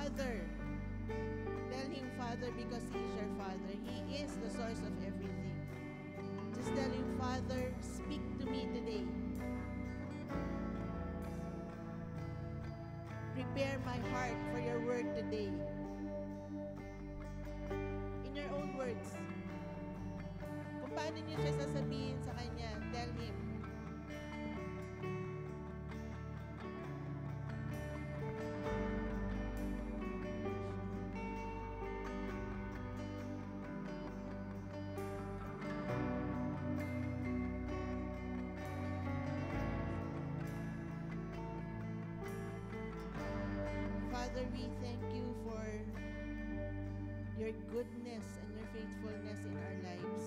Father. Tell him Father because he is your Father. He is the source of everything. Just tell him, Father, speak to me today. Prepare my heart for your word today. In your own words. Kung paano niyo siya sasabihin sa kanya, tell him. Father, we thank you for your goodness and your faithfulness in our lives.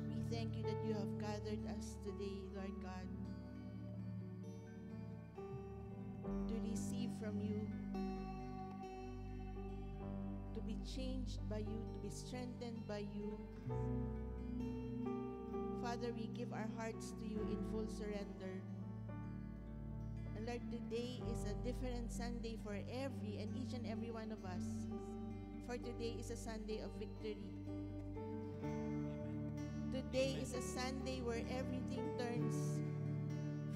We thank you that you have gathered us today, Lord God, to receive from you, to be changed by you, to be strengthened by you. Father, we give our hearts to you in full surrender. And Lord, today is a different Sunday for every and each and every one of us. For today is a Sunday of victory. Today is a Sunday where everything turns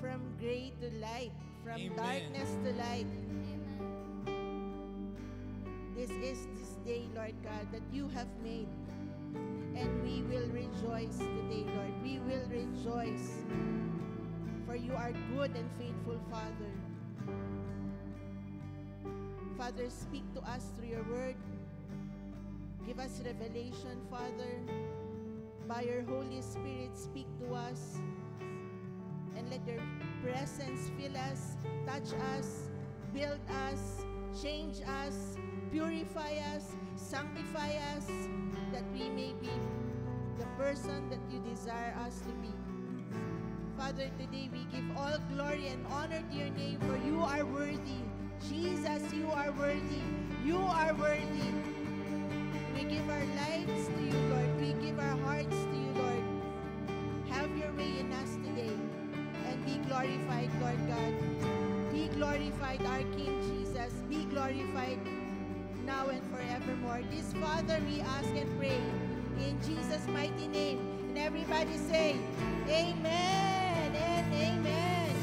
from gray to light, from darkness to light. This is this day, Lord God, that you have made. And we will rejoice today, Lord. We will rejoice. For you are good and faithful, Father. Father, speak to us through your word. Give us revelation, Father. By your Holy Spirit, speak to us. And let your presence fill us, touch us, build us, change us, purify us, sanctify us, that we may be the person that you desire us to be. Father, today we give all glory and honor to your name, for you are worthy. Jesus, you are worthy. You are worthy. We give our lives to you, Lord. We give our hearts to you, Lord. Have your way in us today. And be glorified, Lord God. Be glorified, our King Jesus. Be glorified now and forevermore. This, Father, we ask and pray in Jesus' mighty name. And everybody say, Amen. Amen.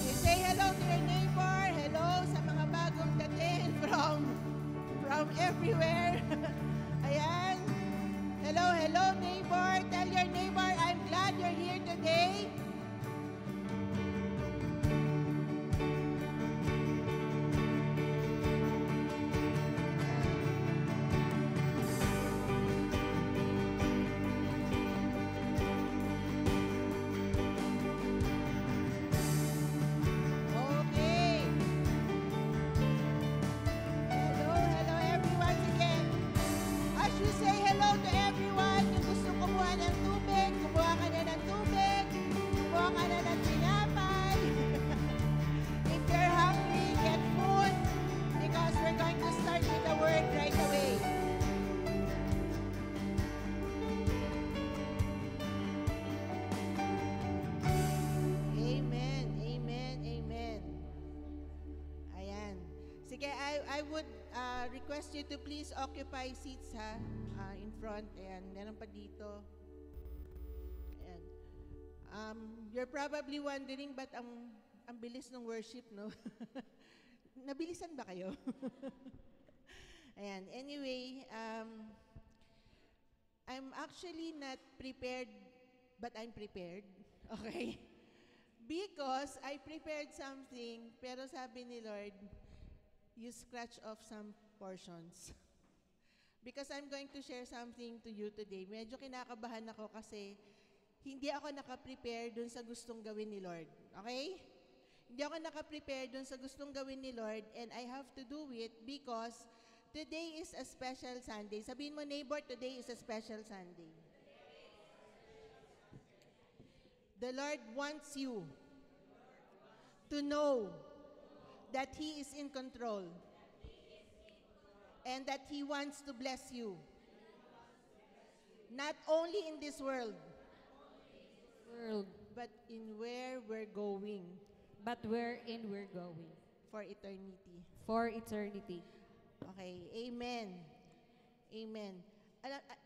You say hello to your neighbor. Hello sa mga bagong dating from everywhere. Ayan. Hello neighbor. Tell your neighbor, I'm glad you're here today. Sige, I would request you to please occupy seats ha, in front. Ayan, meron pa dito. Ayan. You're probably wondering, but ang bilis ng worship, no? Nabilisan ba kayo? Ayan, anyway, I'm actually not prepared, but I'm prepared. Okay? Because I prepared something, pero sabi ni Lord, you scratch off some portions. Because I'm going to share something to you today. Medyo kinakabahan ako kasi hindi ako nakaprepare dun sa gustong gawin ni Lord. Okay? Hindi ako nakaprepare dun sa gustong gawin ni Lord, and I have to do it because today is a special Sunday. Sabihin mo, neighbor, today is a special Sunday. The Lord wants you to know that He is in control and that He wants to bless you. Not only in this world, world, but in where we're going but wherein we're going for eternity. for eternity. Okay, amen. Amen.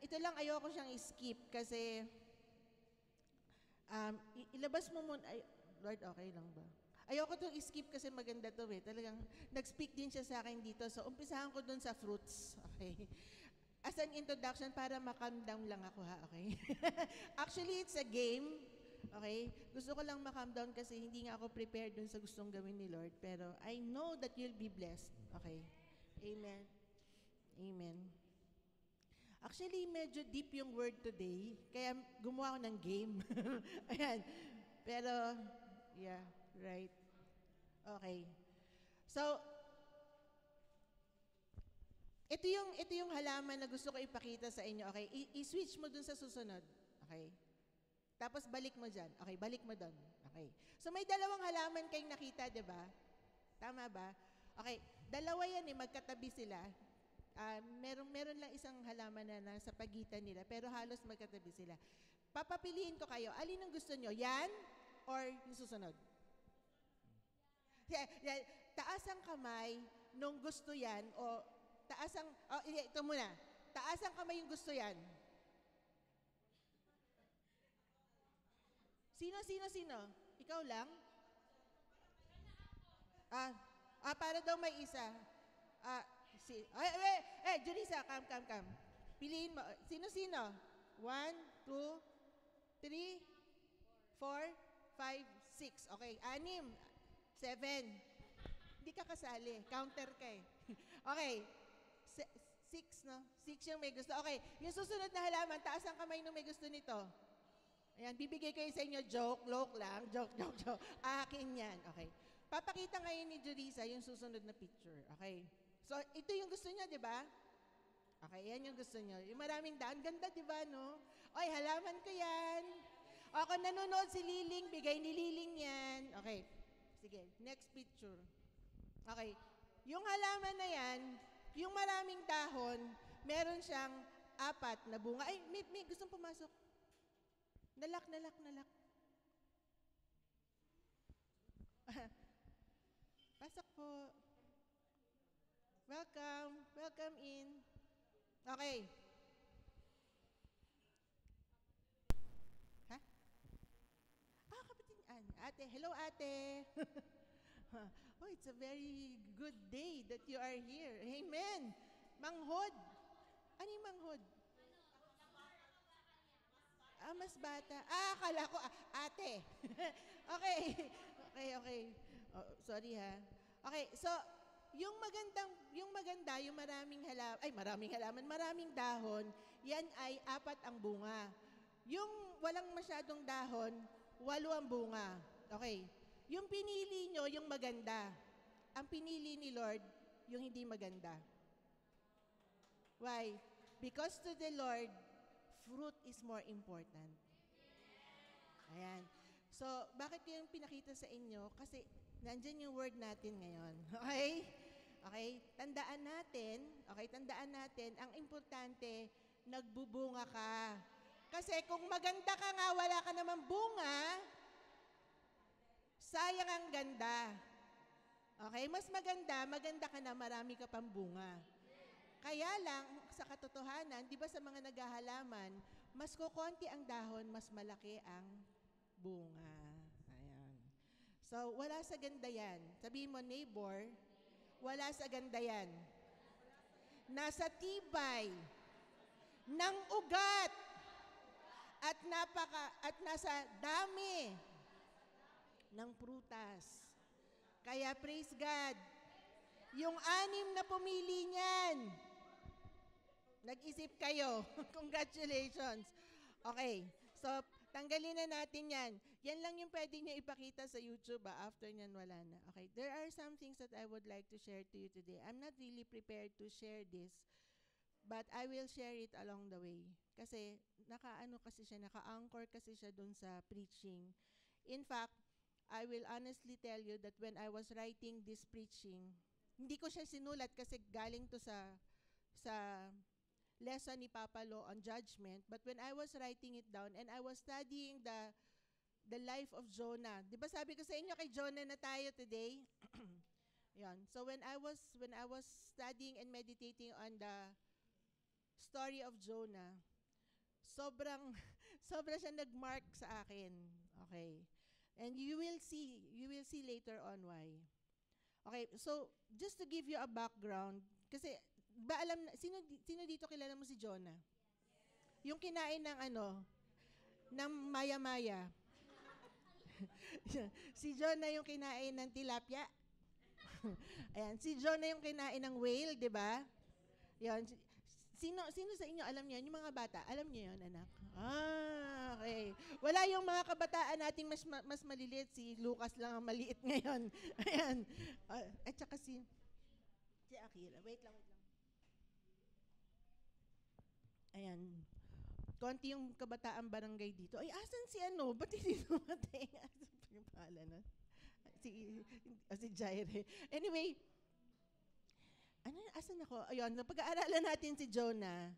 Ito lang ayoko siyang skip kasi ilabas mo muna. Ay, Lord, okay lang ba? Ayoko itong skip kasi maganda to eh. Talagang nag-speak din siya sa akin dito. So, umpisahan ko dun sa fruits. Okay? As an introduction, para ma-calm down lang ako ha, okay? Actually, it's a game. Okay? Gusto ko lang ma-calm down kasi hindi nga ako prepared dun sa gustong gawin ni Lord. Pero I know that you'll be blessed. Okay? Amen. Amen. Actually, medyo deep yung word today, kaya gumawa ako ng game. Ayan. Pero, yeah, right. Okay. So, ito yung halaman na gusto ko ipakita sa inyo. Okay? I-switch mo dun sa susunod. Okay? Tapos balik mo dyan. Okay, balik mo dun. Okay. So, may dalawang halaman kayong nakita, di ba? Tama ba? Okay. Dalawa yan eh, magkatabi sila. Meron lang isang halaman na nasa pagitan nila, pero halos magkatabi sila. Papapiliin ko kayo, alin ang gusto nyo? Yan or yung susunod? Yan. Taas ang kamay nung gusto yan o taas ang, ito muna. Taas ang kamay yung gusto yan. Sino? Ikaw lang? Para daw may isa. Julissa, come. Piliin mo. Sino? 1, 2, 3, 4, 5, 6. Okay, 6, 7. Hindi ka kasali. Counter ka eh. Okay. 6, no? 6 yung may gusto. Okay, yung susunod na halaman, taas ang kamay nung may gusto nito. Ayan, bibigay ko sa inyo joke lang. Joke. Akin yan. Okay. Papakita ngayon ni Julissa yung susunod na picture. Okay. So, ito yung gusto niya, di ba? Okay, yan yung gusto niya. Yung maraming daan. Ganda, di ba, no? Oy, halaman ko yan. O, kung nanonood si Liling, bigay ni Liling yan. Okay. Sige, next picture. Okay. Yung halaman na yan, yung maraming dahon, meron siyang 4 na bunga. Ay, may gustong pumasok. Nalak. Pasok po. Welcome in. Okay. Ha? Kapatid. Ate, hello ate. Oh, it's a very good day that you are here. Amen. Manghod. Ano yung manghod? Mas bata. Akala ko, ate. Okay. Oh, sorry ha. Okay, so, yung maraming halaman, maraming dahon, yan ay 4 ang bunga. Yung walang masyadong dahon, 8 ang bunga. Okay. Yung pinili nyo, yung maganda. Ang pinili ni Lord, yung hindi maganda. Why? Because to the Lord, fruit is more important. Ayan. So, bakit yung pinakita sa inyo? Kasi, nandyan yung word natin ngayon. Okay? Okay? Tandaan natin, ang importante, nagbubunga ka. Kasi kung maganda ka nga, wala ka namang bunga, sayang ang ganda. Okay? Mas maganda ka na, marami ka pang bunga. Kaya lang, sa katotohanan, di ba sa mga naghahalaman, mas kukonti ang dahon, mas malaki ang bunga. Ayan. So, wala sa ganda yan. Sabihin mo, neighbor, wala sa ganda yan. Nasa tibay ng ugat at nasa dami ng prutas. Kaya praise God. Yung 6 na pumili niyan, nag-isip kayo. Congratulations. Okay. So, tanggalin na natin yan. Yan lang yung pwede niya ipakita sa YouTube. After nyan, wala na. Okay. There are some things that I would like to share to you today. I'm not really prepared to share this, but I will share it along the way. Kasi, naka-anchor kasi siya dun sa preaching. In fact, I will honestly tell you that when I was writing this preaching, hindi ko siya sinulat kasi galing to sa lesson ni Papa Lo on judgment. But when I was writing it down and I was studying the life of Jonah. 'Di ba sabi ko sa inyo kay Jonah na tayo today? Yan. So when I was studying and meditating on the story of Jonah, sobrang sobra siya nagmark sa akin. Okay. And you will see later on why. Okay, so just to give you a background, kasi ba alam na, sino dito kilala mo si Jonah? Yung kinain ng ng maya-maya. Si Jonah yung kinain ng tilapia. Ayan, si Jonah yung kinain ng whale, 'di ba? Yan. Sino sa inyo alam niyo? Yung mga bata, alam niyo 'yon, anak? Okay. Wala yung mga kabataan nating mas maliliit, si Lucas lang ang maliit ngayon. Ayan. At saka si Akira. Wait lang. Ayan. Konti yung kabataan barangay dito. Ay, asan si Ba't hindi dumating? Asan pa yung pangalan nun? Si Jaire. Anyway, asan ako? Ayun, pag-aaralan natin si Jonah.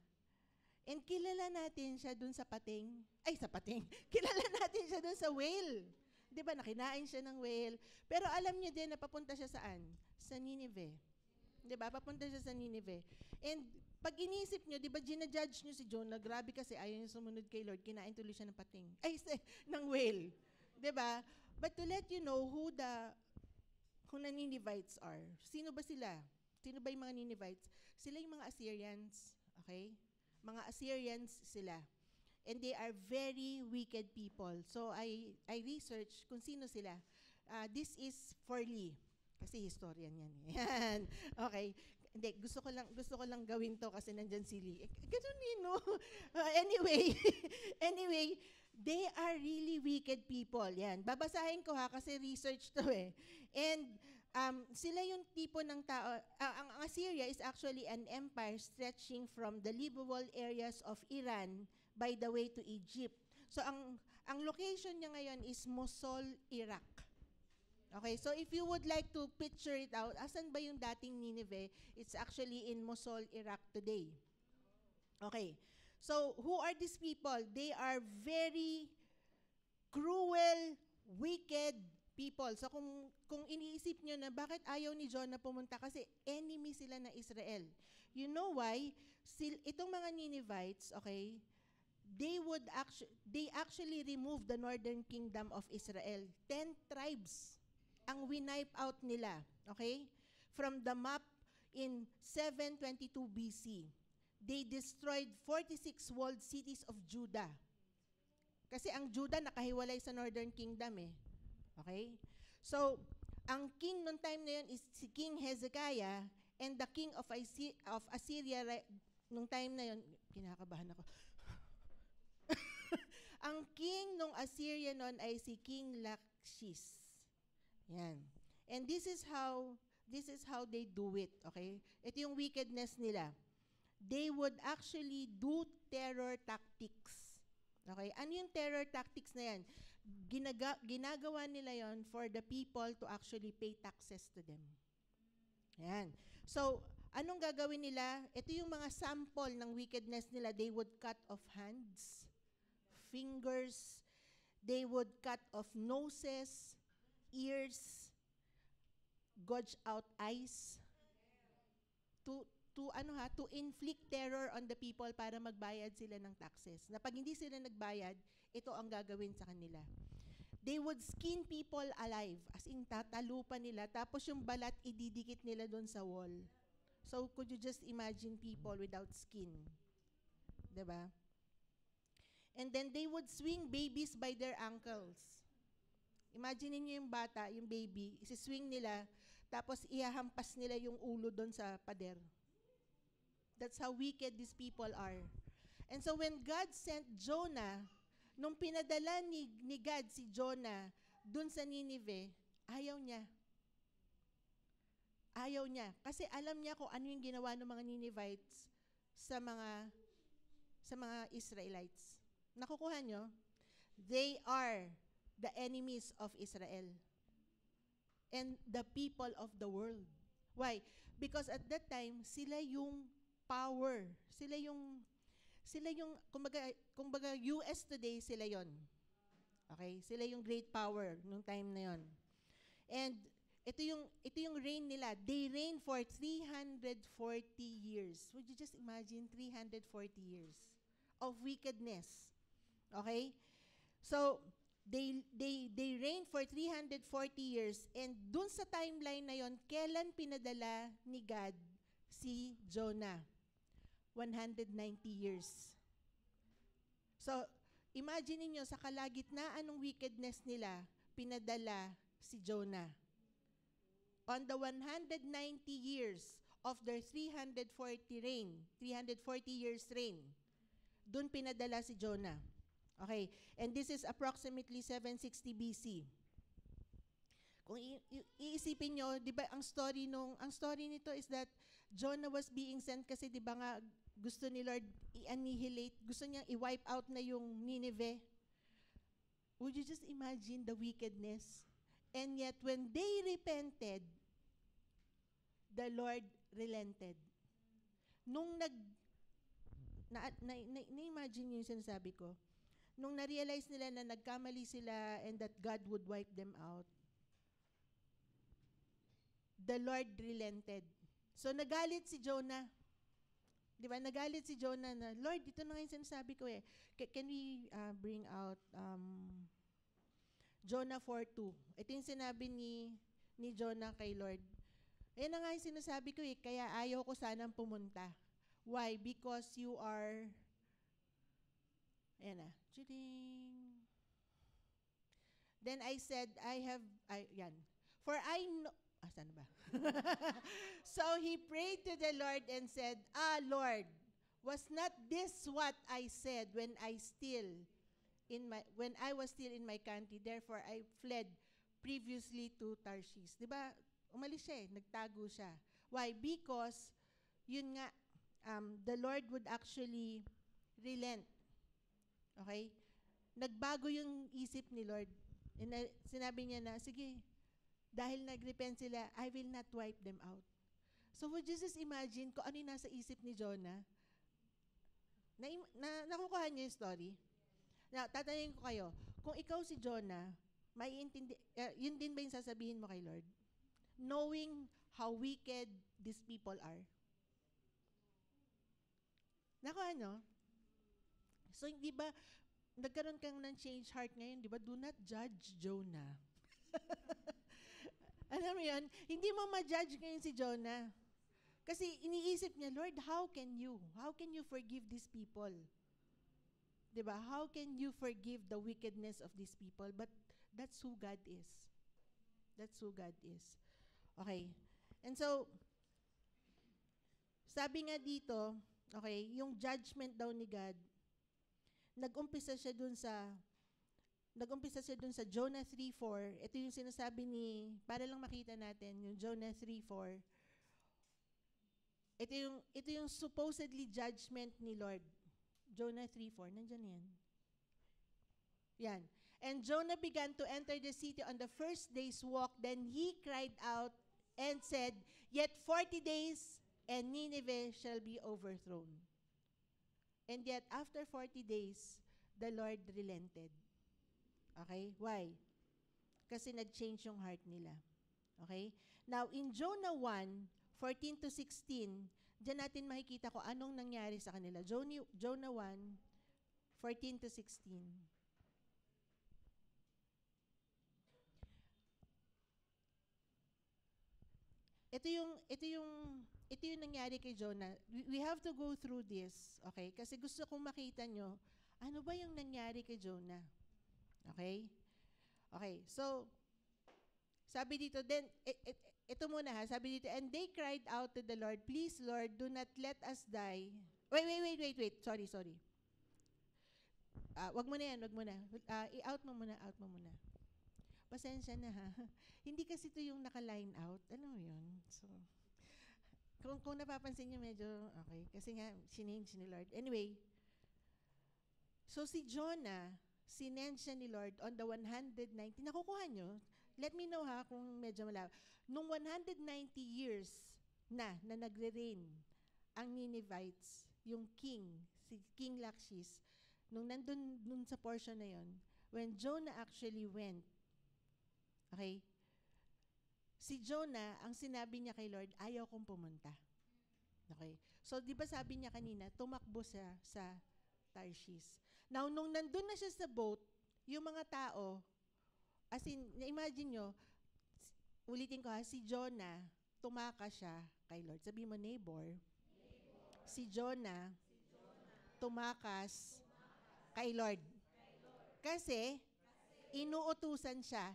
And kilala natin siya dun sa pating. Kilala natin siya dun sa whale. 'Di ba, nakinain siya ng whale. Pero alam niyo din na papunta siya saan? Sa Nineveh. 'Di ba? Papunta siya sa Nineveh. And pag inisip niyo, 'di ba, ginajudge niyo si Jonah, grabe kasi ayaw niya sumunod kay Lord, kinain tuloy siya ng pating. Ng whale. 'Di ba? But to let you know who the Ninevites are. Sino ba sila? Sino ba yung mga Ninevites? Sila yung mga Assyrians, okay? Mga Assyrians sila. And they are very wicked people. So I researched kung sino sila. This is Forley. Kasi historian yan. Yan. Okay. Hindi, gusto ko lang gawin to kasi nandyan si Lee. Ganun yun, no? Anyway, they are really wicked people. Yan. Babasahin ko kasi research to eh. And sila yung tipo ng tao. Ang Assyria is actually an empire stretching from the livable areas of Iran by the way to Egypt. So ang location niya ngayon is Mosul, Iraq. Okay, so if you would like to picture it out, asan ba yung dating Nineveh? It's actually in Mosul, Iraq today. Okay, so who are these people? They are very cruel, wicked people. So kung iniisip nyo na bakit ayaw ni Jonah pumunta, kasi enemy sila na Israel. You know why? Itong mga Ninevites, okay, they actually removed the northern kingdom of Israel. 10 tribes ang winipe out nila, okay? From the map in 722 BC. They destroyed 46 walled cities of Judah. Kasi ang Judah nakahiwalay sa northern kingdom eh. Okay? So, ang king noong time na yun is si King Hezekiah, and the king of Assyria nung time na yun, kinakabahan ako. Ang king nung Assyria noon ay si King Lachish. Yan. And this is how they do it, okay? Ito yung wickedness nila. They would actually do terror tactics. Okay? Ano yung terror tactics na yan? Ginagawa nila yon for the people to actually pay taxes to them. Yan. So, anong gagawin nila? Ito yung mga sample ng wickedness nila. They would cut off hands, fingers, they would cut off noses, ears, gouge out eyes, to inflict terror on the people para magbayad sila ng taxes. Na pag hindi sila nagbayad, ito ang gagawin sa kanila. They would skin people alive, as in tatalupan nila, tapos yung balat ididikit nila doon sa wall. So could you just imagine people without skin? 'Di ba? And then they would swing babies by their ankles. Imagine niyo yung bata, yung baby, isi-swing nila, tapos ihahampas nila yung ulo doon sa pader. That's how wicked these people are. And so when God sent Jonah, nung pinadala ni God si Jonah doon sa Nineveh, ayaw niya. Ayaw niya. Kasi alam niya kung ano yung ginawa ng mga Ninevites sa mga Israelites. Nakukuha nyo? They are the enemies of Israel and the people of the world. Why? Because at that time, sila yung power. Sila yung kumbaga US today, sila yon. Okay? Sila yung great power nung time na yon. And ito yung reign nila. They reign for 340 years. Would you just imagine 340 years of wickedness? Okay? So, they reign for 340 years, and dun sa timeline na yon, kailan pinadala ni God si Jonah? 190 years. So, imagine niyo sa kalagitnaan ng wickedness nila, pinadala si Jonah. On the 190 years of their 340 years reign, dun pinadala si Jonah. Okay, and this is approximately 760 BC. Kung iisipin nyo, di ba ang story nito is that Jonah was being sent kasi di ba nga gusto ni Lord i-annihilate, gusto niya i-wipe out na yung Nineveh. Would you just imagine the wickedness? And yet when they repented, the Lord relented. Nung na-imagine niyo yung sinasabi ko, nung na-realize nila na nagkamali sila and that God would wipe them out, the Lord relented. So, nagalit si Jonah. Di ba? Nagalit si Jonah na, Lord, ito na nga yung sinasabi ko eh. Can we bring out Jonah 4:2? Ito yung sinabi ni Jonah kay Lord. Ayan na nga yung sinasabi ko eh, kaya ayaw ko sanang pumunta. Why? Because you are, ayan na, then I said, yan. For I know, saan ba? So he prayed to the Lord and said, Lord, was not this what I said when I was still in my country? Therefore I fled previously to Tarshish. 'Di ba? Umalis siya, nagtago siya. Why? Because yun nga, the Lord would actually relent. Okay? Nagbago yung isip ni Lord. And sinabi niya na, sige, dahil nag-repent sila, I will not wipe them out. So would you just imagine kung ano yung nasa isip ni Jonah? Nakukuha niyo yung story? Now, tatanungin ko kayo, kung ikaw si Jonah, yun din ba yung sasabihin mo kay Lord? Knowing how wicked these people are. Nakuha nyo? So, di ba, nagkaroon kang ng change heart ngayon, di ba? Do not judge Jonah. Alam mo yun? Hindi mo ma-judge ngayon si Jonah. Kasi iniisip niya, Lord, how can you forgive these people? Di ba? How can you forgive the wickedness of these people? But that's who God is. That's who God is. Okay. And so, sabi nga dito, okay, yung judgment daw ni God, nag-umpisa siya dun sa Jonah 3:4. Ito yung sinasabi para lang makita natin, yung Jonah 3:4. Ito yung supposedly judgment ni Lord. Jonah 3:4. Nandiyan yan. Yan. And Jonah began to enter the city on the first day's walk. Then he cried out and said, Yet 40 days, and Nineveh shall be overthrown. And yet, after 40 days, the Lord relented. Okay? Why? Kasi nag-change yung heart nila. Okay? Now, in Jonah 1:14-16, diyan natin makikita ko anong nangyari sa kanila. Jonah 1:14-16. Ito yung nangyari kay Jonah. We have to go through this, okay? Kasi gusto kong makita nyo, ano ba yung nangyari kay Jonah? Okay? Okay, so, sabi dito, then, ito muna ha, sabi dito, and they cried out to the Lord, Please, Lord, do not let us die. Wait. Sorry. Wag mo na yan. I-out mo muna. Pasensya na ha. Hindi kasi ito yung naka-line out. Ano yun? So, kung napapansin niyo medyo, okay. Kasi nga, sinange ni Lord. Anyway, so si Jonah, sinange siya ni Lord on the 190. Nakukuha nyo? Let me know ha, kung medyo malabo. Nung 190 years na nagre-reign ang Ninevites, yung king, si King Lachish, nung nandun sa portion na yon, when Jonah actually went, okay, si Jonah, ang sinabi niya kay Lord, ayaw kong pumunta. Okay? So, di ba sabi niya kanina, tumakbo siya sa Tarshish. Now, nung nandun na siya sa boat, yung mga tao, as in, imagine nyo, ulitin ko ha, si Jonah, tumakas siya kay Lord. Sabi mo, neighbor. Si Jonah, tumakas kay Lord. Kasi, inuutusan siya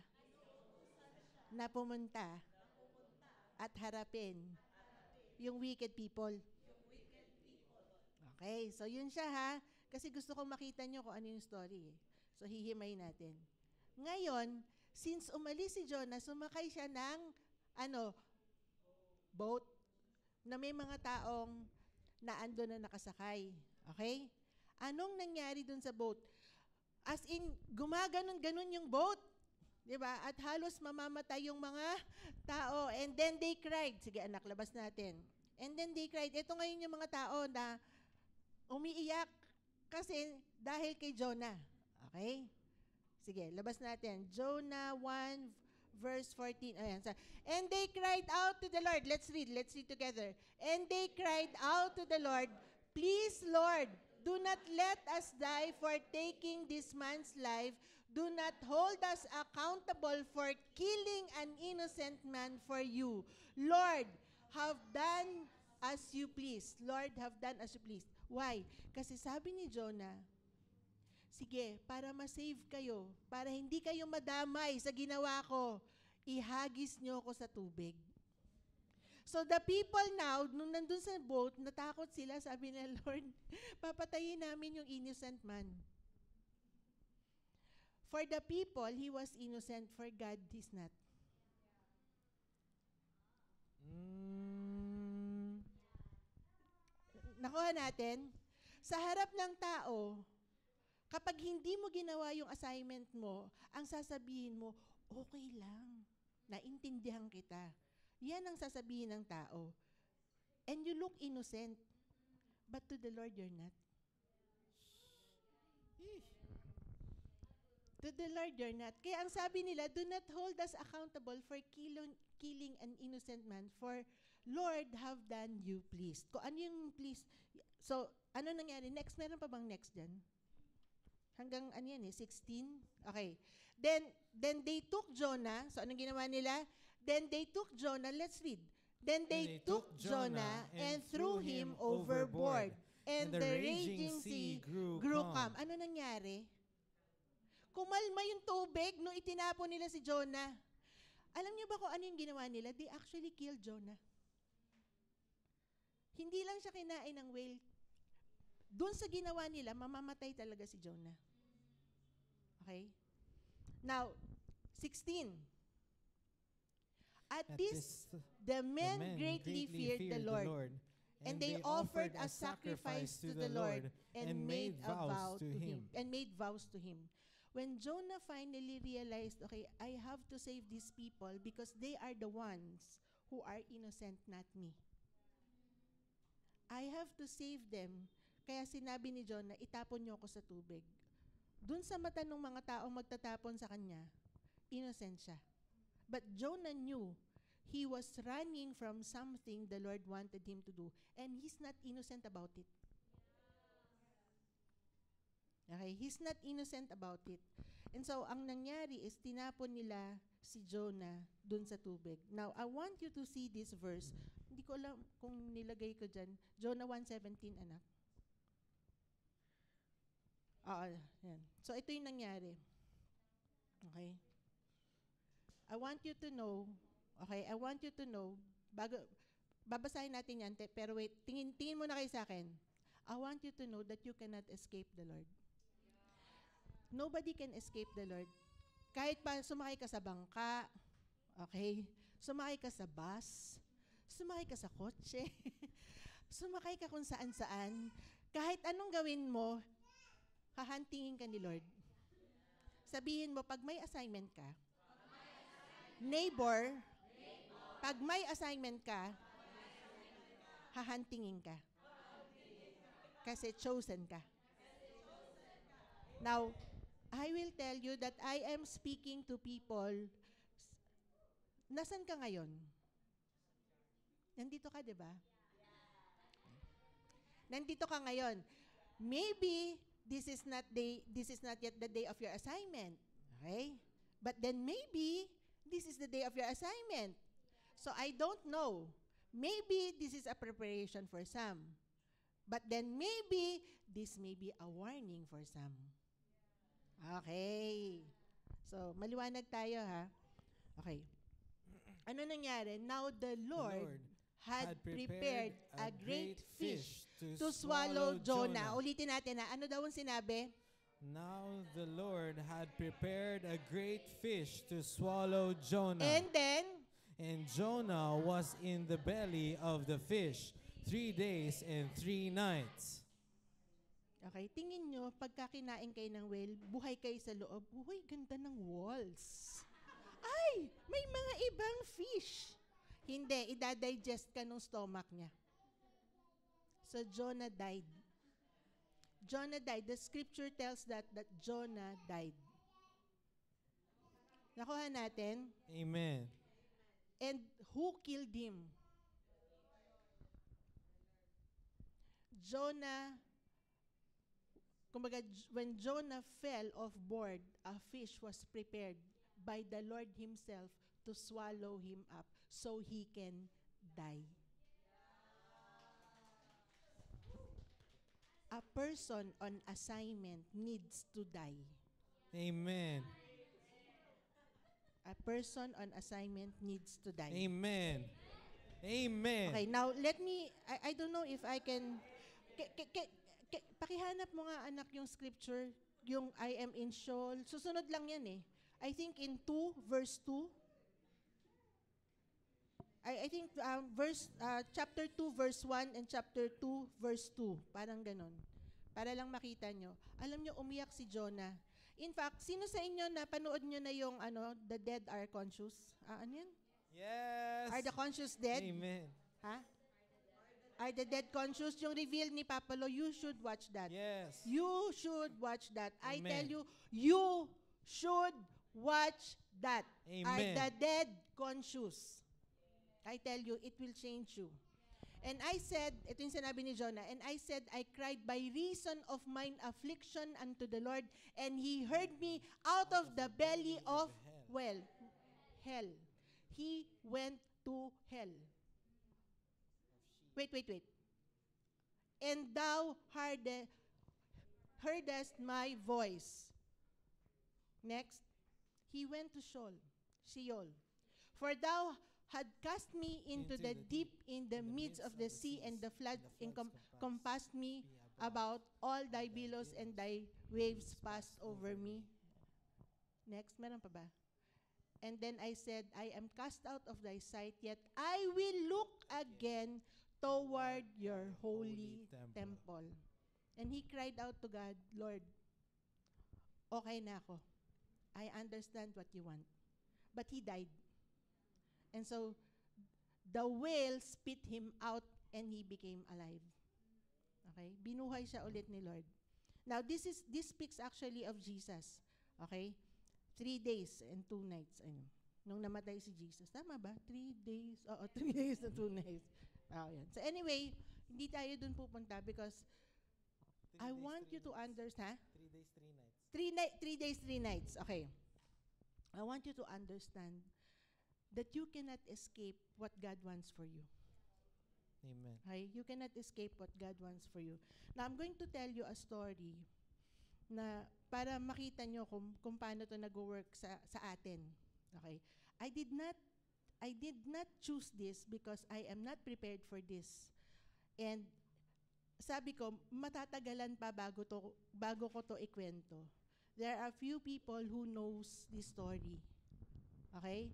na pumunta at harapin yung wicked people. Okay, so yun siya ha. Kasi gusto kong makita nyo kung ano yung story. So hihimay natin. Ngayon, since umalis si Jonah, sumakay siya ng boat na may mga taong naando na nakasakay. Okay? Anong nangyari dun sa boat? As in, gumaganon-ganon yung boat. Diba? At halos mamamatay yung mga tao. And then they cried. Sige anak, labas natin. And then they cried. Ito ngayon yung mga tao na umiiyak kasi dahil kay Jonah. Okay? Sige, labas natin. Jonah 1 verse 14. Ayan. And they cried out to the Lord. Let's read together. And they cried out to the Lord, "Please, Lord, do not let us die for taking this man's life. Do not hold us accountable for killing an innocent man for you. Lord, have done as you please." Lord, have done as you please. Why? Kasi sabi ni Jonah, sige, para ma-save kayo, para hindi kayo madamay sa ginawa ko, ihagis niyo ako sa tubig. So the people now, nung nandun sa boat, natakot sila, sabi nila, Lord, papatayin namin yung innocent man. For the people, he was innocent. For God, he's not. Nakuha natin? Sa harap ng tao, kapag hindi mo ginawa yung assignment mo, ang sasabihin mo, okay lang, naintindihan kita. Yan ang sasabihin ng tao. And you look innocent, but to the Lord, you're not. To the Lord, you're not. Kaya ang sabi nila, do not hold us accountable for killing an innocent man, for Lord, have done you please. Kung ano yung please. So, ano nangyari? Next, meron pa bang next dyan? Hanggang, 16? Okay. Then they took Jonah. So, anong ginawa nila? Then they took Jonah. Let's read. Then they took Jonah and threw him overboard. And the raging sea grew calm. Ano nangyari? Kumalma yung tubig nung itinapon nila si Jonah. Alam niyo ba kung ano yung ginawa nila? They actually killed Jonah. Hindi lang siya kinain ng whale. Doon sa ginawa nila, mamamatay talaga si Jonah. Okay? Now, 16. At this, the men greatly feared the Lord, and they offered a sacrifice to the Lord, and made vows to him. When Jonah finally realized, okay, I have to save these people because they are the ones who are innocent, not me. I have to save them. Kaya sinabi ni Jonah, itapon niyo ako sa tubig. Doon sa mata ng mga taong magtatapon sa kanya, innocent siya. But Jonah knew he was running from something the Lord wanted him to do. And he's not innocent about it. Okay? He's not innocent about it. And so, ang nangyari is, tinapon nila si Jonah dun sa tubig. Now, I want you to see this verse. Hindi ko alam kung nilagay ko dyan. Jonah 1:17, anak. Yan. So, ito yung nangyari. Okay? I want you to know, babasahin natin yan, pero wait, tingin mo na kayo sa akin. I want you to know that you cannot escape the Lord. Nobody can escape the Lord. Kahit pa sumakay ka sa bangka, okay? Sumakay ka sa bus, sumakay ka sa kotse, sumakay ka kung saan-saan, kahit anong gawin mo, hahantingin ka ni Lord. Sabihin mo, pag may assignment ka, neighbor, pag may assignment ka, hahantingin ka. Kasi chosen ka. Now, I will tell you that I am speaking to people. Nasaan ka ngayon? Nandito ka, di ba? Nandito ka ngayon. Maybe this is not yet the day of your assignment. Okay? But then maybe this is the day of your assignment. So I don't know. Maybe this is a preparation for some. But then maybe this may be a warning for some. Okay. So, maliwanag tayo ha. Okay. Ano nangyari? Now the Lord had prepared a great fish to swallow Jonah. Ulitin natin na. Ano daw ang sinabi? Now the Lord had prepared a great fish to swallow Jonah. And Jonah was in the belly of the fish 3 days and 3 nights. Okay, tingin nyo, pagka kinain kayo ng whale, buhay kayo sa loob, uy, ganda ng walls. Ay, may mga ibang fish. Hindi, idadigest ka ng stomach niya. So Jonah died. Jonah died. The scripture tells that Jonah died. Nakuha natin? Amen. And who killed him? Jonah, kumbaga, when Jonah fell off board, a fish was prepared by the Lord himself to swallow him up so he can die. A person on assignment needs to die. Amen. A person on assignment needs to die. Amen. Amen. Okay, now let me, I don't know if I can, pakihanap mo nga anak yung scripture, yung I am in Sheol. Susunod lang yan eh. I think in 2, verse 2. I think chapter 2, verse 1 and chapter 2, verse 2. Parang ganon. Para lang makita nyo. Alam nyo, umiyak si Jonah. In fact, sino sa inyo na panood nyo na yung The Dead Are Conscious? Ano yan? Yes. Are the conscious dead? Amen. Ha? Are the dead conscious? Yung reveal ni Papalo, you should watch that. Yes. You should watch that. I Amen. tell you, you should watch that. Amen. Are the dead conscious? I tell you, it will change you. And I said, ito yung sinabi ni Jonah, and I said, I cried by reason of mine affliction unto the Lord, and He heard me out of the belly of, hell. He went to hell. Wait. And thou heardest my voice. Next, he went to Sheol. For thou had cast me into the deep in the midst of the sea, and the flood compassed me about. All thy billows and thy waves passed over me. Next, meron pa ba? And then I said, I am cast out of thy sight, yet I will look again toward your holy temple. And he cried out to God, Lord, okay na ako. I understand what you want. But he died. And so, the whale spit him out and he became alive. Okay? Binuhay siya ulit ni Lord. Now, this speaks actually of Jesus. Okay? 3 days and 2 nights. Nung namatay si Jesus. Tama ba? 3 days. Oo, 3 days and 2 nights. Yan. So anyway, hindi tayo dun pupunta because I want you to understand. 3 days, 3 nights. 3 days, 3 nights. Okay. I want you to understand that you cannot escape what God wants for you. Amen. Okay? You cannot escape what God wants for you. Now, I'm going to tell you a story na para makita nyo kung paano to nag-work sa atin. Okay? I did not choose this because I am not prepared for this. And sabi ko, matatagalan pa bago ko to ikwento. There are few people who knows this story. Okay?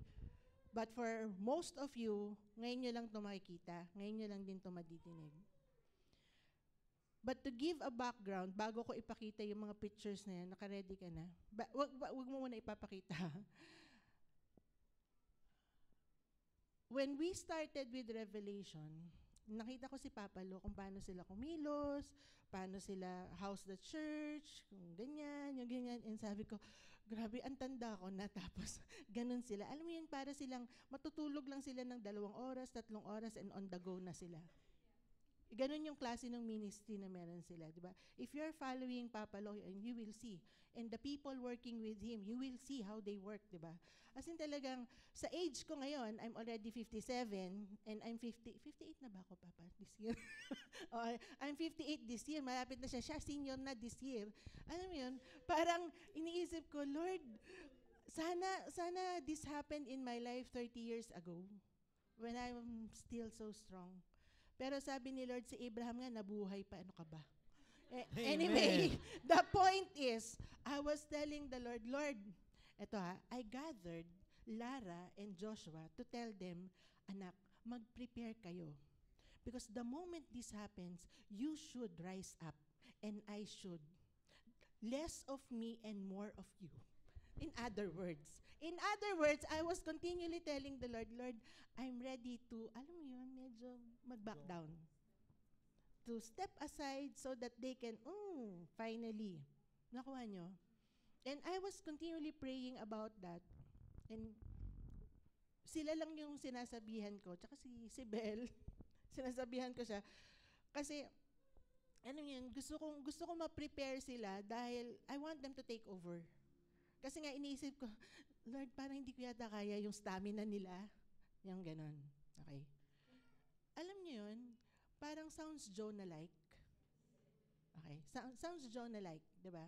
But for most of you, ngayon nyo lang ito makikita. Ngayon nyo lang din ito madidinig. But to give a background, bago ko ipakita yung mga pictures na yan, naka-ready ka na? Wag mo muna ipapakita. When we started with Revelation, nakita ko si Papa Lo kung paano sila kumilos, paano sila house the church, yung ganyan, yung ganyan. And sabi ko, grabe, ang tanda ko na tapos ganun sila. Alam mo yun, para silang matutulog lang sila ng 2 oras, 3 oras, and on the go na sila. Ganun yung klase ng ministry na meron sila, di ba? If you're following Papa Lo, and you will see, and the people working with him, you will see how they work, di ba? As in talagang, sa age ko ngayon, I'm already 57, and I'm 58 na ba ako, Papa, this year? I'm 58 this year, malapit na siya senior na this year. Alam mo yun, parang iniisip ko, Lord, sana this happened in my life 30 years ago, when I'm still so strong. Pero sabi ni Lord si Abraham nga, nabuhay pa, ano ka ba? Anyway, the point is, I was telling the Lord, Lord, eto I gathered Lara and Joshua to tell them, anak, mag-prepare kayo. Because the moment this happens, you should rise up, and I should. Less of me and more of you. In other words, I was continually telling the Lord, Lord, I'm ready to, alam mo yun, medyo mag-back down. To step aside so that they can, finally, nakuha nyo. And I was continually praying about that. And sila lang yung sinasabihan ko, tsaka si Belle, sinasabihan ko siya. Kasi, ano yun, gusto kong ma-prepare sila dahil I want them to take over. Kasi nga iniisip ko, Lord, parang hindi ko yata kaya yung stamina nila. Yung ganon. Okay. Alam niyo yun, parang sounds Jonah-like. Okay. Sounds Jonah-like, di ba?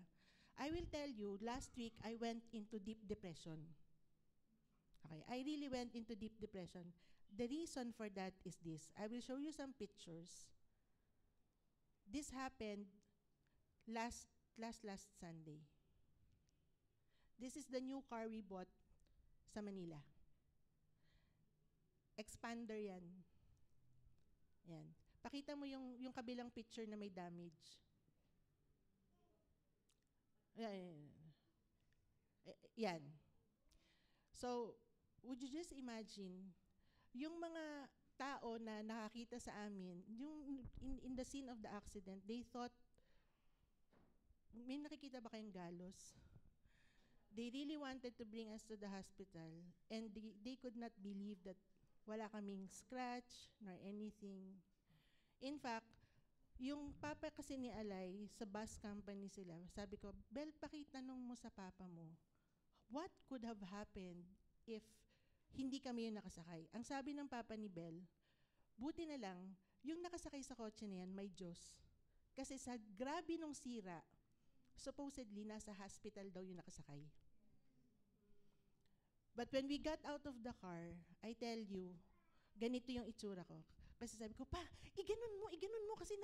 I will tell you, last week, I went into deep depression. Okay. I really went into deep depression. The reason for that is this. I will show you some pictures. This happened last Sunday. This is the new car we bought sa Manila. Expander yan. Yan. Pakita mo yung kabilang picture na may damage. Yan. So, would you just imagine, yung mga tao na nakakita sa amin, yung in the scene of the accident, they thought, may nakikita ba kayong galos? They really wanted to bring us to the hospital, and they could not believe that wala kaming scratch nor anything. In fact, yung papa kasi ni Alay, sa bus company sila, sabi ko, Bel, pakitanong mo sa papa mo, what could have happened if hindi kami yung nakasakay? Ang sabi ng papa ni Bel, buti na lang, yung nakasakay sa kotse na yan, may Diyos. Kasi sa grabe nung sira, supposedly, nasa hospital daw yung nakasakay. But when we got out of the car, I tell you, ganito yung itsura ko. Kasi sabi ko, pa, iganon mo, kasi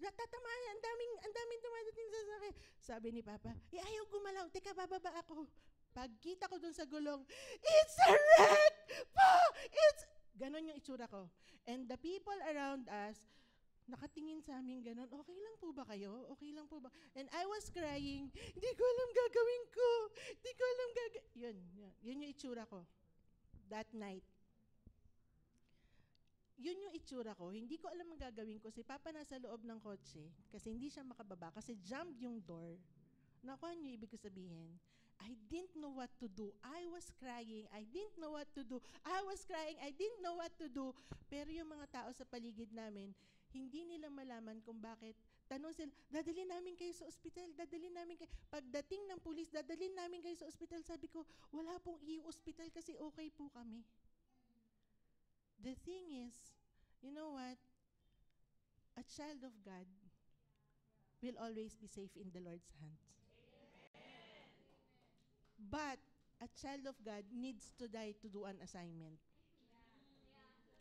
natatamaan, ang daming dumadating sa sakit. Sabi ni Papa, ayaw gumalaw, teka, bababa ako. Pagkita ko dun sa gulong, it's a wreck! Pa! Ganon yung itsura ko. And the people around us, nakatingin sa amin ganon, okay lang po ba kayo? Okay lang po ba? And I was crying, hindi ko alam gagawin ko. Hindi ko alam Yun yung itsura ko. That night. Yun yung itsura ko. Hindi ko alam ang gagawin ko. Si Papa nasa loob ng kotse kasi hindi siya makababa kasi jammed yung door. Nakuha niyo ibig ko sabihin? I didn't know what to do. I was crying. I didn't know what to do. I was crying. I didn't know what to do. Pero yung mga tao sa paligid namin, hindi nila malaman kung bakit. Tanong sila, dadalhin namin kayo sa ospital, dadalhin namin kayo. Pagdating ng pulis, dadalhin namin kayo sa ospital. Sabi ko, wala pong i-ospital kasi okay po kami. The thing is, you know what? A child of God will always be safe in the Lord's hands. But a child of God needs to die to do an assignment.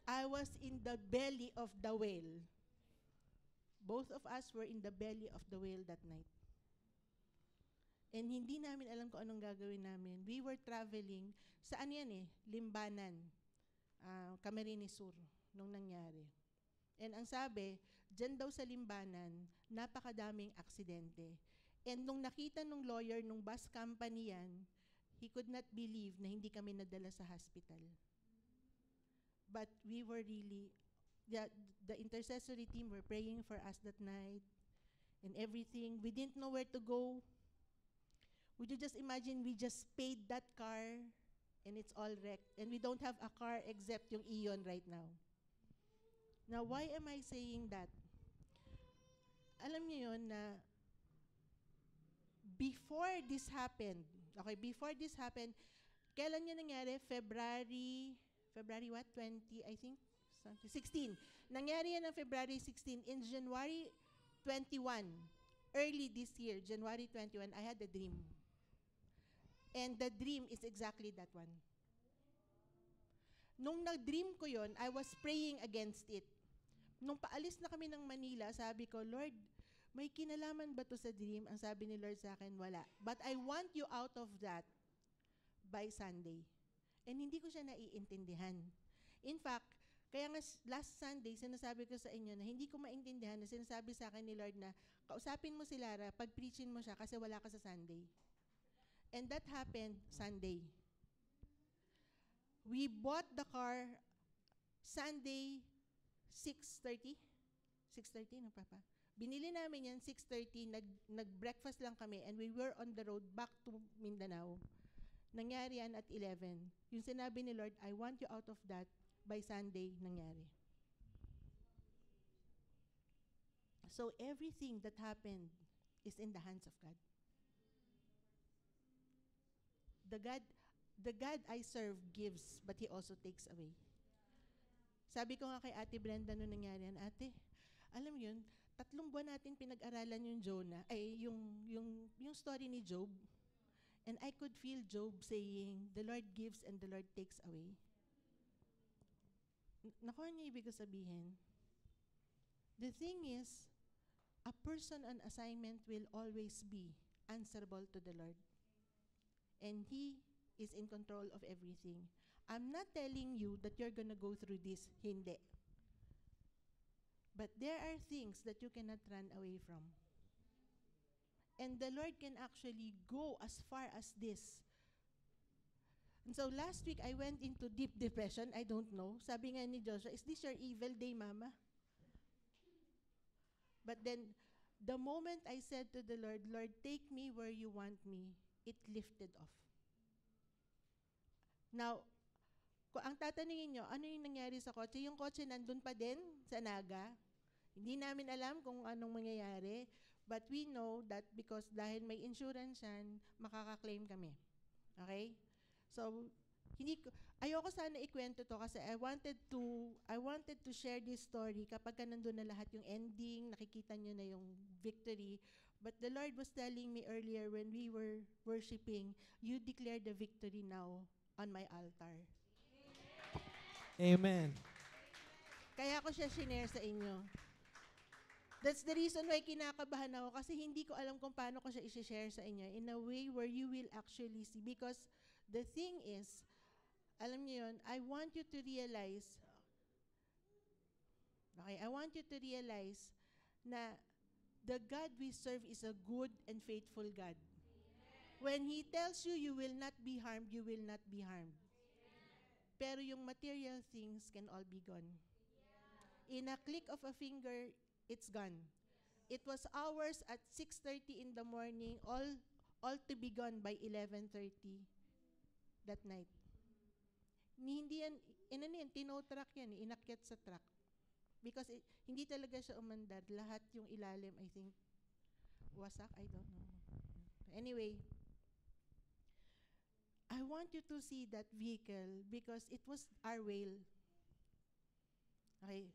I was in the belly of the whale. Both of us were in the belly of the whale that night. And hindi namin alam kung anong gagawin namin. We were traveling, saan yan Limbanan, Camarines Sur, nung nangyari. And ang sabi, dyan daw sa Limbanan, napakadaming aksidente. And nung nakita nung lawyer nung bus company yan, he could not believe na hindi kami nadala sa hospital. But we were really the intercessory team were praying for us that night and everything. We didn't know where to go. Would you just imagine we just paid that car and it's all wrecked and we don't have a car except yung Ion right now. Now, why am I saying that? Alam niyo yun na before this happened, kailan niya nangyari? February what? 20, I think? 16. Nangyari yan ng February 16. In January 21, early this year, January 21, I had a dream. And the dream is exactly that one. Nung nag-dream ko yon, I was praying against it. Nung paalis na kami ng Manila, sabi ko, Lord, may kinalaman ba to sa dream? Ang sabi ni Lord sa akin, wala. But I want you out of that by Sunday. And hindi ko siya naiintindihan. In fact, kaya nga last Sunday, sinasabi ko sa inyo na hindi ko maintindihan na sinasabi sa akin ni Lord na kausapin mo si Lara, pag-preachin mo siya kasi wala ka sa Sunday. And that happened Sunday. We bought the car Sunday 6:30. 6:30 no, Papa? Binili namin yan 6:30, nag-breakfast lang kami and we were on the road back to Mindanao. Nangyari yan at 11. Yung sinabi ni Lord, I want you out of that, by Sunday, nangyari. So everything that happened is in the hands of God. The God I serve gives, but He also takes away. Sabi ko nga kay Ate Brenda nung nangyari yan, Ate, alam mo yun, 3 buwan natin pinag-aralan yung Jonah, yung story ni Job. And I could feel Job saying, the Lord gives and the Lord takes away. Nakuha niyo ibig ko sabihin? The thing is, a person on assignment will always be answerable to the Lord. And He is in control of everything. I'm not telling you that you're gonna go through this, hindi. But there are things that you cannot run away from. And the Lord can actually go as far as this. And so last week, I went into deep depression. I don't know. Sabi nga ni Joshua, is this your evil day, Mama? But then, the moment I said to the Lord, Lord, take me where you want me, it lifted off. Now, kung ang tatanungin nyo, ano yung nangyari sa kotse? Yung kotse nandun pa din sa Naga. Hindi namin alam kung anong mangyayari. But we know that because dahil may insurance yan, makaka-claim kami. Okay? So, ayoko sana ikwento to kasi I wanted to share this story kapag nandun na lahat yung ending, nakikita nyo na yung victory. But the Lord was telling me earlier when we were worshiping, you declare the victory now on my altar. Amen. Kaya ko siya shinare sa inyo. That's the reason why kinakabahan ako kasi hindi ko alam kung paano ko siya i-share sa inyo in a way where you will actually see. Because the thing is, alam niyo yun, I want you to realize na the God we serve is a good and faithful God. When He tells you, you will not be harmed, you will not be harmed. Pero yung material things can all be gone. In a click of a finger, it's gone. It was ours at 6:30 in the morning, all to be gone by 11:30 that night. Hindi yan, tinotrack yan, inakyat sa truck. Because hindi talaga siya umandar. Lahat yung ilalim, I think, wasak, I don't know. Anyway, I want you to see that vehicle because it was our whale. Okay,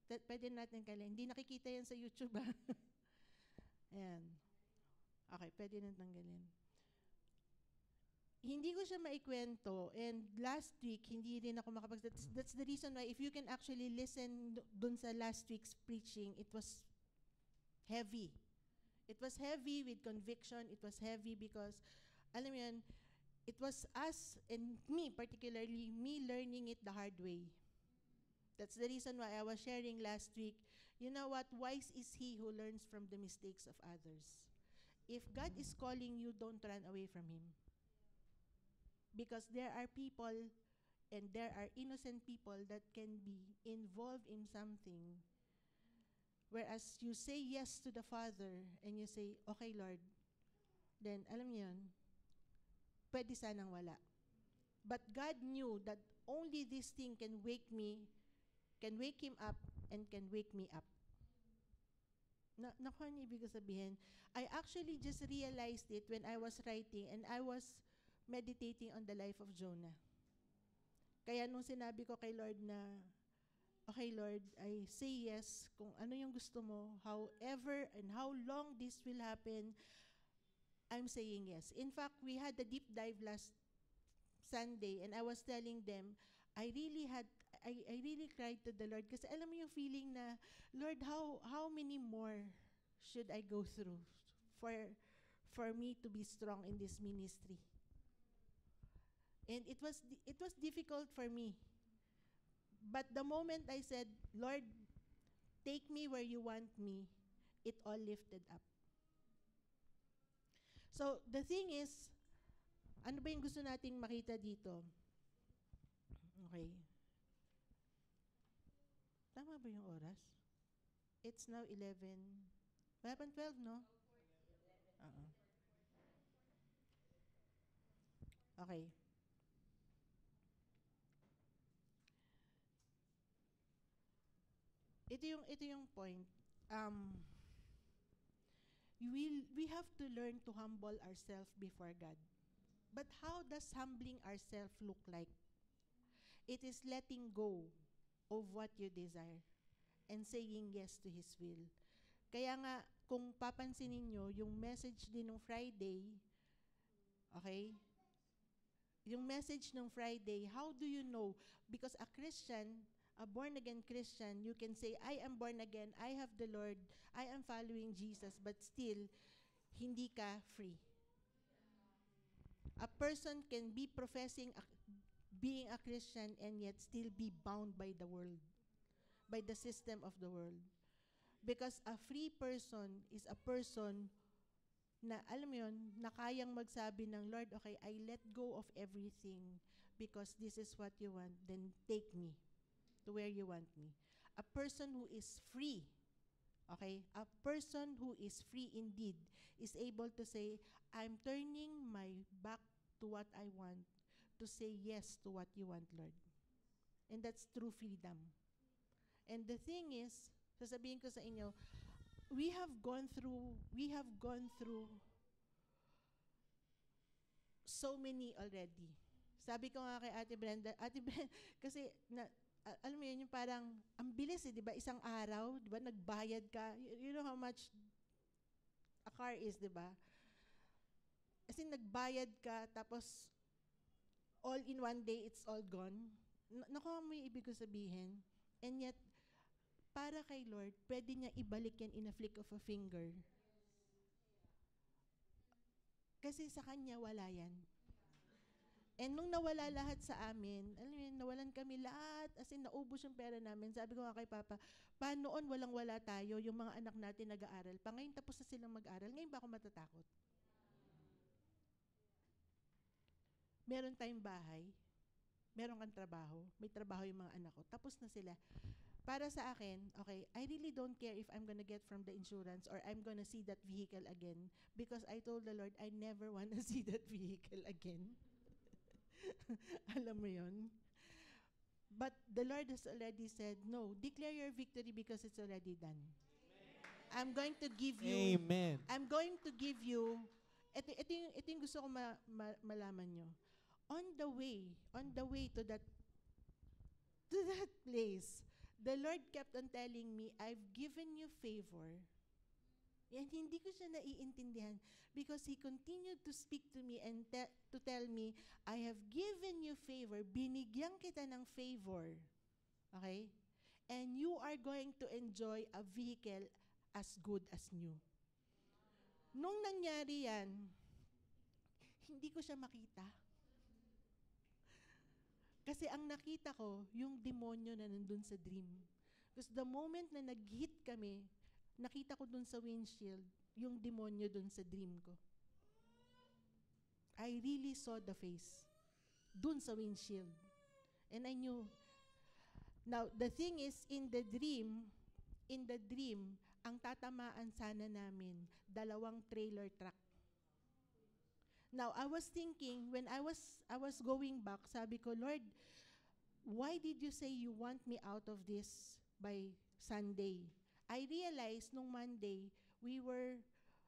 pwede natin kailan. Hindi nakikita yan sa YouTube, ha? Ayan. Okay, pwede natin tanggalin. Hindi ko siya maikwento, and last week, hindi rin ako that's the reason why, if you can actually listen dun sa last week's preaching, it was heavy. It was heavy with conviction. It was heavy because, alam mo yun, it was us, and me particularly, me learning it the hard way. That's the reason why I was sharing last week, you know what, wise is he who learns from the mistakes of others. If God is calling you, don't run away from Him. Because there are people and there are innocent people that can be involved in something. Whereas you say yes to the Father and you say, okay Lord, then alam niyo yun, pwede sanang wala. But God knew that only this thing can wake him up and can wake me up. Nakuha niyo ibig sabihin? I actually just realized it when I was writing and I was meditating on the life of Jonah. Kaya nung sinabi ko kay Lord na, okay Lord, I say yes kung ano yung gusto mo, however and how long this will happen, I'm saying yes. In fact, we had a deep dive last Sunday and I was telling them, I really cried to the Lord kasi alam mo yung feeling na, Lord, how many more should I go through for me to be strong in this ministry? And it was difficult for me. But the moment I said, Lord, take me where you want me, it all lifted up. So the thing is, ano ba yung gusto nating makita dito? Okay. Tama ba yung oras? It's now 11. Wala pang 12, no? Okay. Ito yung point. We have to learn to humble ourselves before God. But how does humbling ourselves look like? It is letting go of what you desire and saying yes to His will. Kaya nga, kung papansinin nyo, yung message din ng Friday, okay? Yung message ng Friday, how do you know? Because a Christian, a born-again Christian, you can say, I am born again, I have the Lord, I am following Jesus, but still, hindi ka free. A person can be professing being a Christian and yet still be bound by the world, by the system of the world. Because a free person is a person na, alam mo yun, na kayang magsabi ng, Lord, okay, I let go of everything because this is what you want, then take me to where you want me. A person who is free, okay, a person who is free indeed is able to say, I'm turning my back to what I want to say yes to what you want, Lord. And that's true freedom. And the thing is, sasabihin ko sa inyo, we have gone through so many already. Sabi ko nga kay Ate Brenda, kasi alam mo yun, yung parang, ang bilis di ba? Isang araw, di ba? Nagbayad ka. You know how much a car is, di ba? As in, nagbayad ka, tapos all in one day, it's all gone. Nakuha mo yung ibig ko sabihin. And yet, para kay Lord, pwede niya ibalik yan in a flick of a finger. Kasi sa Kanya, wala yan. And nung nawala lahat sa amin, alam mo yun, nawalan kami lahat, as in, naubos yung pera namin. Sabi ko nga kay Papa, noon walang-wala tayo, yung mga anak natin nag-aaral. Pa ngayon tapos na silang mag-aaral, ngayon ba ako matatakot? Meron tayong bahay, meron kang trabaho, may trabaho yung mga anak ko, tapos na sila. Para sa akin, okay, I really don't care if I'm gonna get from the insurance or I'm gonna see that vehicle again because I told the Lord, I never wanna see that vehicle again. Alam mo yun? But the Lord has already said, no, declare your victory because it's already done. I'm going to give you, Amen. I'm going to give you, ito yung gusto ko malaman nyo. On the way to that place, the Lord kept on telling me, I've given you favor. And hindi ko siya naiintindihan because He continued to speak to me and to tell me, I have given you favor. Binigyan kita ng favor. Okay? And you are going to enjoy a vehicle as good as new. Nung nangyari yan, hindi ko siya makita. Kasi ang nakita ko, yung demonyo na nandun sa dream. Because the moment na nag-hit kami, nakita ko dun sa windshield, yung demonyo dun sa dream ko. I really saw the face dun sa windshield. And I knew. Now, the thing is, in the dream, ang tatamaan sana namin, 2 trailer truck. Now, I was thinking, when I was going back, sabi ko, Lord, why did you say you want me out of this by Sunday? I realized nung Monday, we were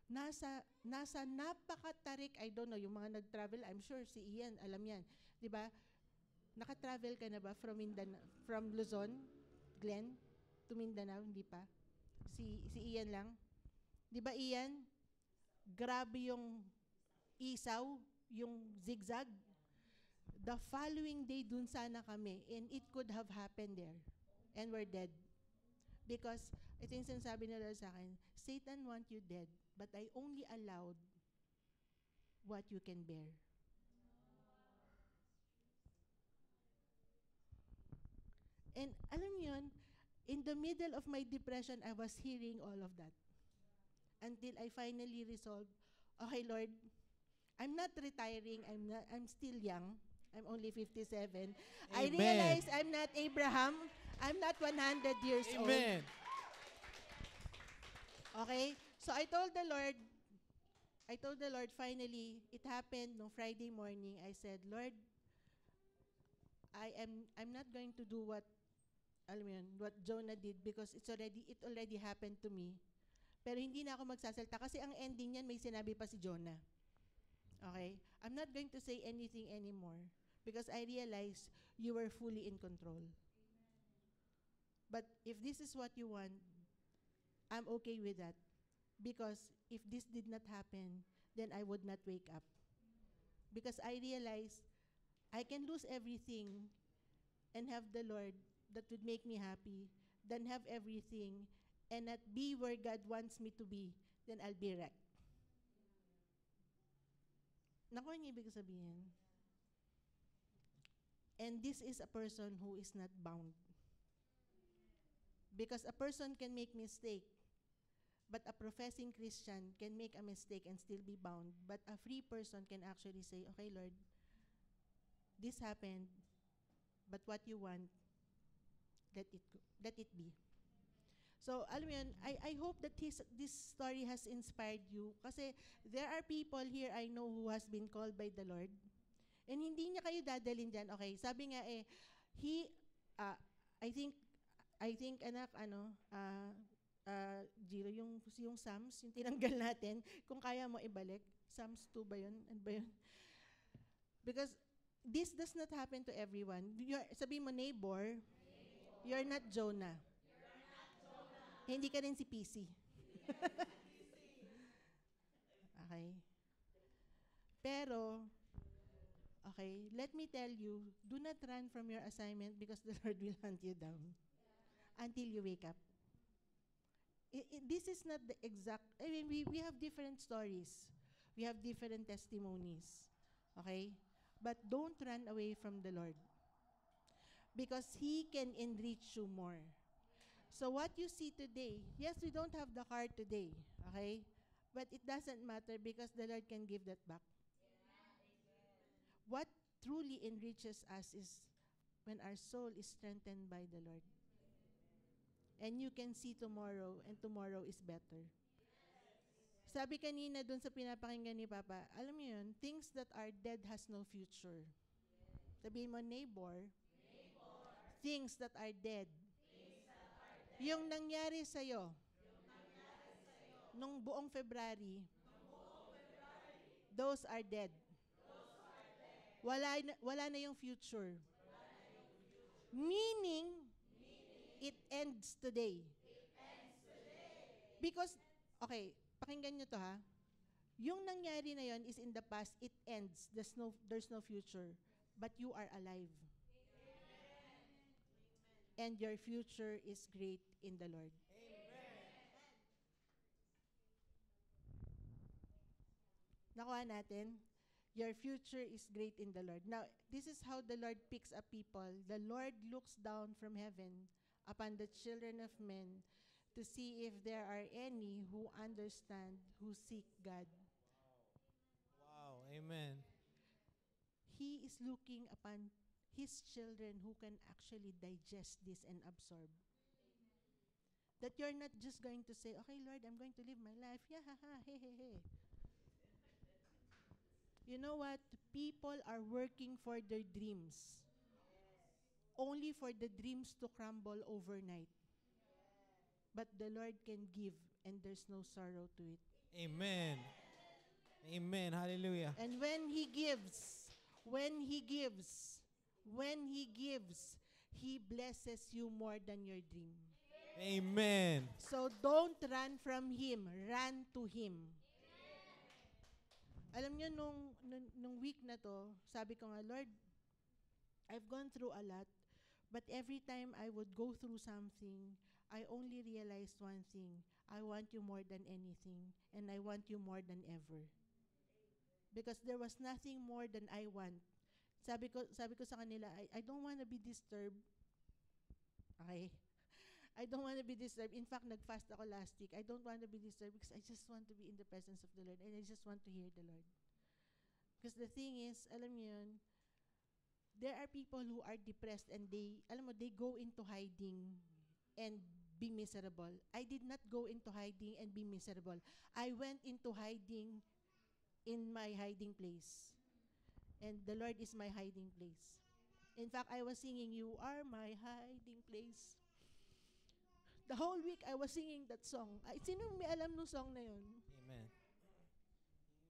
nasa napakatarik, I don't know, yung mga nag-travel, I'm sure si Ian, alam yan. Di ba? Naka-travel ka na ba from from Luzon, Glenn, to Mindanao? Hindi pa. Si Ian lang. Di ba, Ian? Grabe yung isaw, yung zigzag. The following day, dun sana kami, and it could have happened there. And we're dead. Because, ito yung sinasabi nila sa akin, Satan want you dead, but I only allowed what you can bear. And alam mo yun, in the middle of my depression, I was hearing all of that. Until I finally resolved, okay, Lord, I'm not retiring, I'm still young. I'm only 57. Amen. I realize I'm not Abraham. I'm not 100 years Amen. old. Okay? So I told the Lord finally, it happened no Friday morning. I said, Lord, I'm not going to do what Jonah did because it already happened to me. Pero hindi na ako magsasalta kasi ang ending niyan may sinabi pa si Jonah. Okay? I'm not going to say anything anymore because I realized you were fully in control. But if this is what you want, I'm okay with that. Because if this did not happen, then I would not wake up. Because I realized I can lose everything and have the Lord that would make me happy, than have everything and not be where God wants me to be, then I'll be wrecked. Nakuha niyo ibig sabihin? And this is a person who is not bound. Because a person can make mistake, but a professing Christian can make a mistake and still be bound. But a free person can actually say, okay, Lord, this happened, but what you want, let it be. So, alam mo yun, I hope that this story has inspired you kasi there are people here I know who has been called by the Lord and hindi niya kayo dadalhin dyan. Okay, sabi nga I think anak, Giro, yung Psalms, yung tinanggal natin, kung kaya mo ibalik, Psalms 2 ba yun? Ano ba yun? Because this does not happen to everyone. Sabi mo, neighbor, you're not Jonah. Hindi ka rin si PC. Okay. Pero, okay, let me tell you, do not run from your assignment because the Lord will hunt you down until you wake up. This is not the exact, I mean, we have different stories. We have different testimonies. Okay? But don't run away from the Lord. Because He can enrich you more. So what you see today, yes, we don't have the car today, okay? But it doesn't matter because the Lord can give that back. What truly enriches us is when our soul is strengthened by the Lord. And you can see tomorrow, and tomorrow is better. Sabi kanina dun sa pinapakinggan ni Papa, alam mo yun, things that are dead has no future. Sabihin mo, neighbor, things that are dead. Yung nangyari sa'yo, nung buong February, those are dead. Wala na yung future. Meaning, it ends today. Because, okay, pakinggan nyo to ha. Yung nangyari na yon is in the past, it ends. There's no future. But you are alive. And your future is great in the Lord. Nakuha natin? Your future is great in the Lord. Now, this is how the Lord picks up people. The Lord looks down from heaven upon the children of men to see if there are any who understand, who seek God. Wow. Amen. He is looking upon His children who can actually digest this and absorb. That you're not just going to say, okay, Lord, I'm going to live my life. Yeah, ha, ha, hey, hey, hey. You know what? People are working for their dreams. Only for the dreams to crumble overnight. But the Lord can give and there's no sorrow to it. Amen. Amen. Hallelujah. And when He gives, He blesses you more than your dream. Amen. So don't run from Him, run to Him. Alam niyo, nung week na to, sabi ko nga, Lord, I've gone through a lot, but every time I would go through something, I only realized one thing. I want you more than anything, and I want you more than ever. Because there was nothing more than I want. Sabi ko sa kanila, I don't want to be disturbed. Okay? I don't want to be disturbed. In fact, nag-fast ako last week. I don't want to be disturbed because I just want to be in the presence of the Lord and I just want to hear the Lord. Because the thing is, alam niyo yun, there are people who are depressed and they go into hiding and be miserable. I did not go into hiding and be miserable. I went into hiding in my hiding place. And the Lord is my hiding place. In fact, I was singing, "You are my hiding place." The whole week, I was singing that song. Sino may alam nung song na yun? Amen.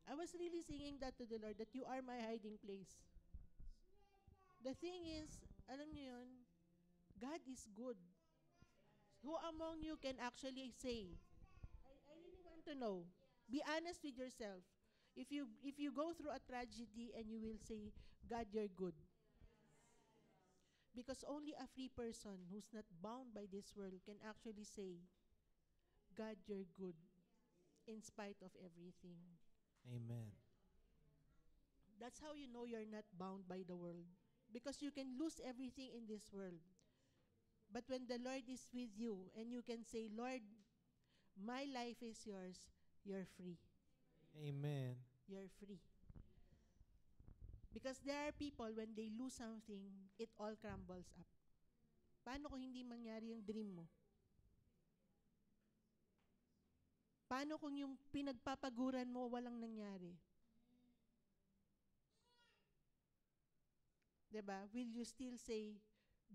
I was really singing that to the Lord, that you are my hiding place. The thing is, alam niyo yun, God is good. Who among you can actually say, I really want to know. Be honest with yourself. If you go through a tragedy and you will say, God, you're good. Because only a free person who's not bound by this world can actually say, God, you're good, in spite of everything. Amen. That's how you know you're not bound by the world. Because you can lose everything in this world. But when the Lord is with you and you can say, Lord, my life is yours, you're free. Amen. You're free. Because there are people, when they lose something, it all crumbles up. Paano kung hindi mangyari yung dream mo? Paano kung yung pinagpapaguran mo walang nangyari? Diba? Will you still say,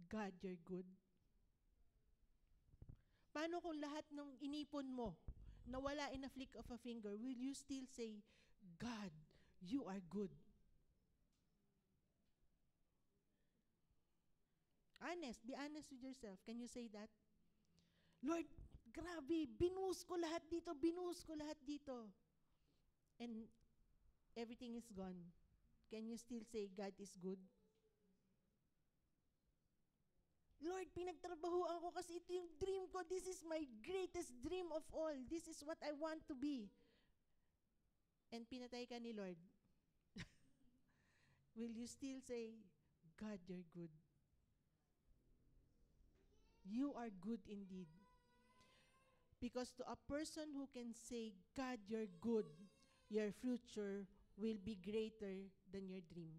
God, you're good? Paano kung lahat ng inipon mo nawala in a flick of a finger, will you still say, God, you are good? Honest, be honest with yourself. Can you say that? Lord, grabe, binuhos ko lahat dito. And everything is gone. Can you still say God is good? Lord, pinagtrabahuan ko kasi ito yung dream ko. This is my greatest dream of all. This is what I want to be. And pinatay ka ni Lord. Will you still say, God, you're good? You are good indeed. Because to a person who can say, God, you're good, your future will be greater than your dream.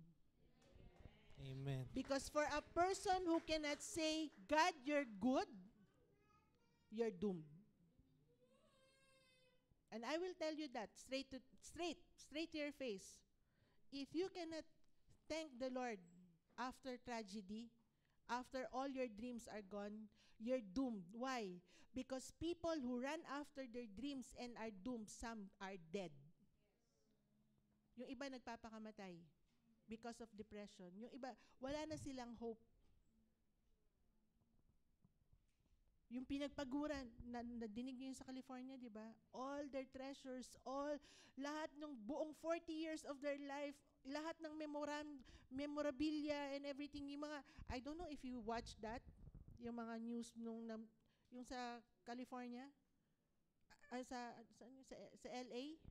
Amen. Because for a person who cannot say, God, you're good, you're doomed. And I will tell you that straight to your face. If you cannot thank the Lord after tragedy, after all your dreams are gone, you're doomed. Why? Because people who run after their dreams and are doomed, some are dead. Yung iba nagpapakamatay because of depression. Yung iba, wala na silang hope. Yung pinagpaguran, nadinig niyo sa California, di ba? All their treasures, lahat ng buong 40 years of their life, lahat ng memorabilia and everything, yung mga, I don't know if you watch that, yung mga news yung sa California, sa LA,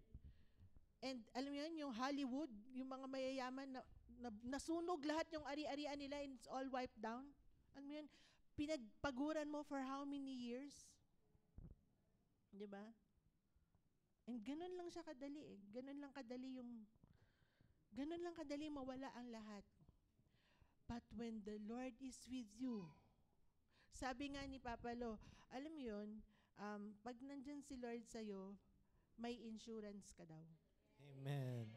and alam mo yun, yung Hollywood, yung mga mayayaman na nasunog lahat yung ari-arian nila and it's all wiped down. Alam mo yun, pinagpaguran mo for how many years? Di ba? And ganun lang siya kadali Ganun lang kadali mawala ang lahat. But when the Lord is with you, sabi nga ni Papa Lo, alam mo yun, pag nandyan si Lord sa'yo, may insurance ka daw. Amen.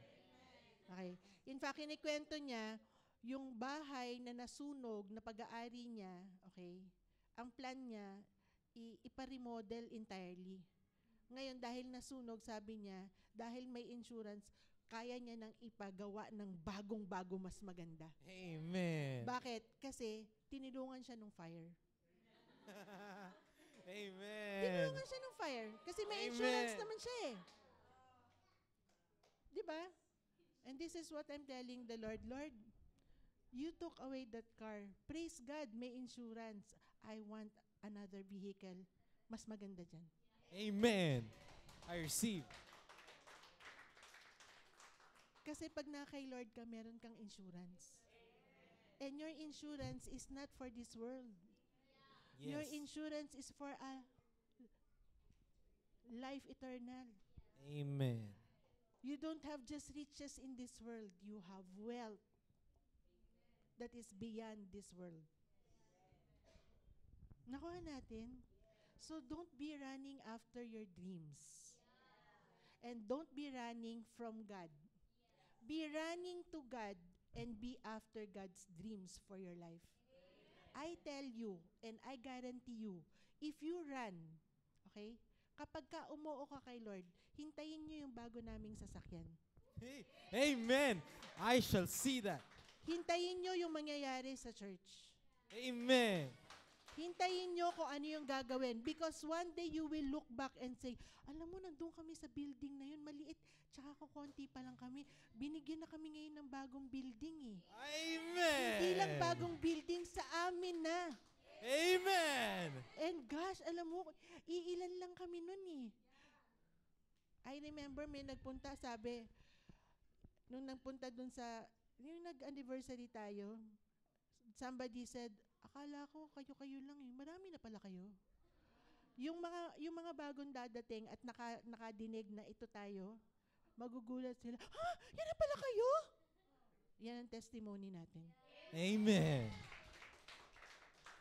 Okay. In fact, kinikwento niya, yung bahay na nasunog na pag-aari niya, okay, ang plan niya, ipa-remodel entirely. Ngayon, dahil nasunog, sabi niya, dahil may insurance, kaya niya nang ipagawa ng bagong-bago mas maganda. Amen. Bakit? Kasi tinulungan siya ng fire. Amen. Tinulungan siya ng fire. Kasi may insurance naman siya eh. Di ba? And this is what I'm telling the Lord. Lord, you took away that car. Praise God, may insurance. I want another vehicle. Mas maganda dyan. Amen. I receive. Kasi pag na kay Lord ka, meron kang insurance. And your insurance is not for this world. Your Yes. insurance is for a life eternal. Amen. You don't have just riches in this world. You have wealth that is beyond this world. Nakuha natin? So don't be running after your dreams. And don't be running from God. Be running to God and be after God's dreams for your life. I tell you, and I guarantee you, if you run, okay, kapag ka umuo ka kay Lord, hintayin niyo yung bago naming sasakyan. Hey, amen. I shall see that. Hintayin niyo yung mangyayari sa church. Amen. Hintayin niyo kung ano yung gagawin. Because one day you will look back and say, alam mo, nandun kami sa building na yun, maliit, tsaka konti pa lang kami. Binigyan na kami ngayon ng bagong building eh. Amen. Hindi lang bagong building, sa amin na. Amen. And gosh, alam mo, iilan lang kami nun eh. I remember may nagpunta, sabi, nung nagpunta dun sa, yung nag-anniversary tayo, somebody said, akala ko kayo-kayo lang eh. Marami na pala kayo. Yung mga bagong dadating at nakadinig na ito tayo, magugulat sila, ha? Yan na pala kayo? Yan ang testimony natin. Amen.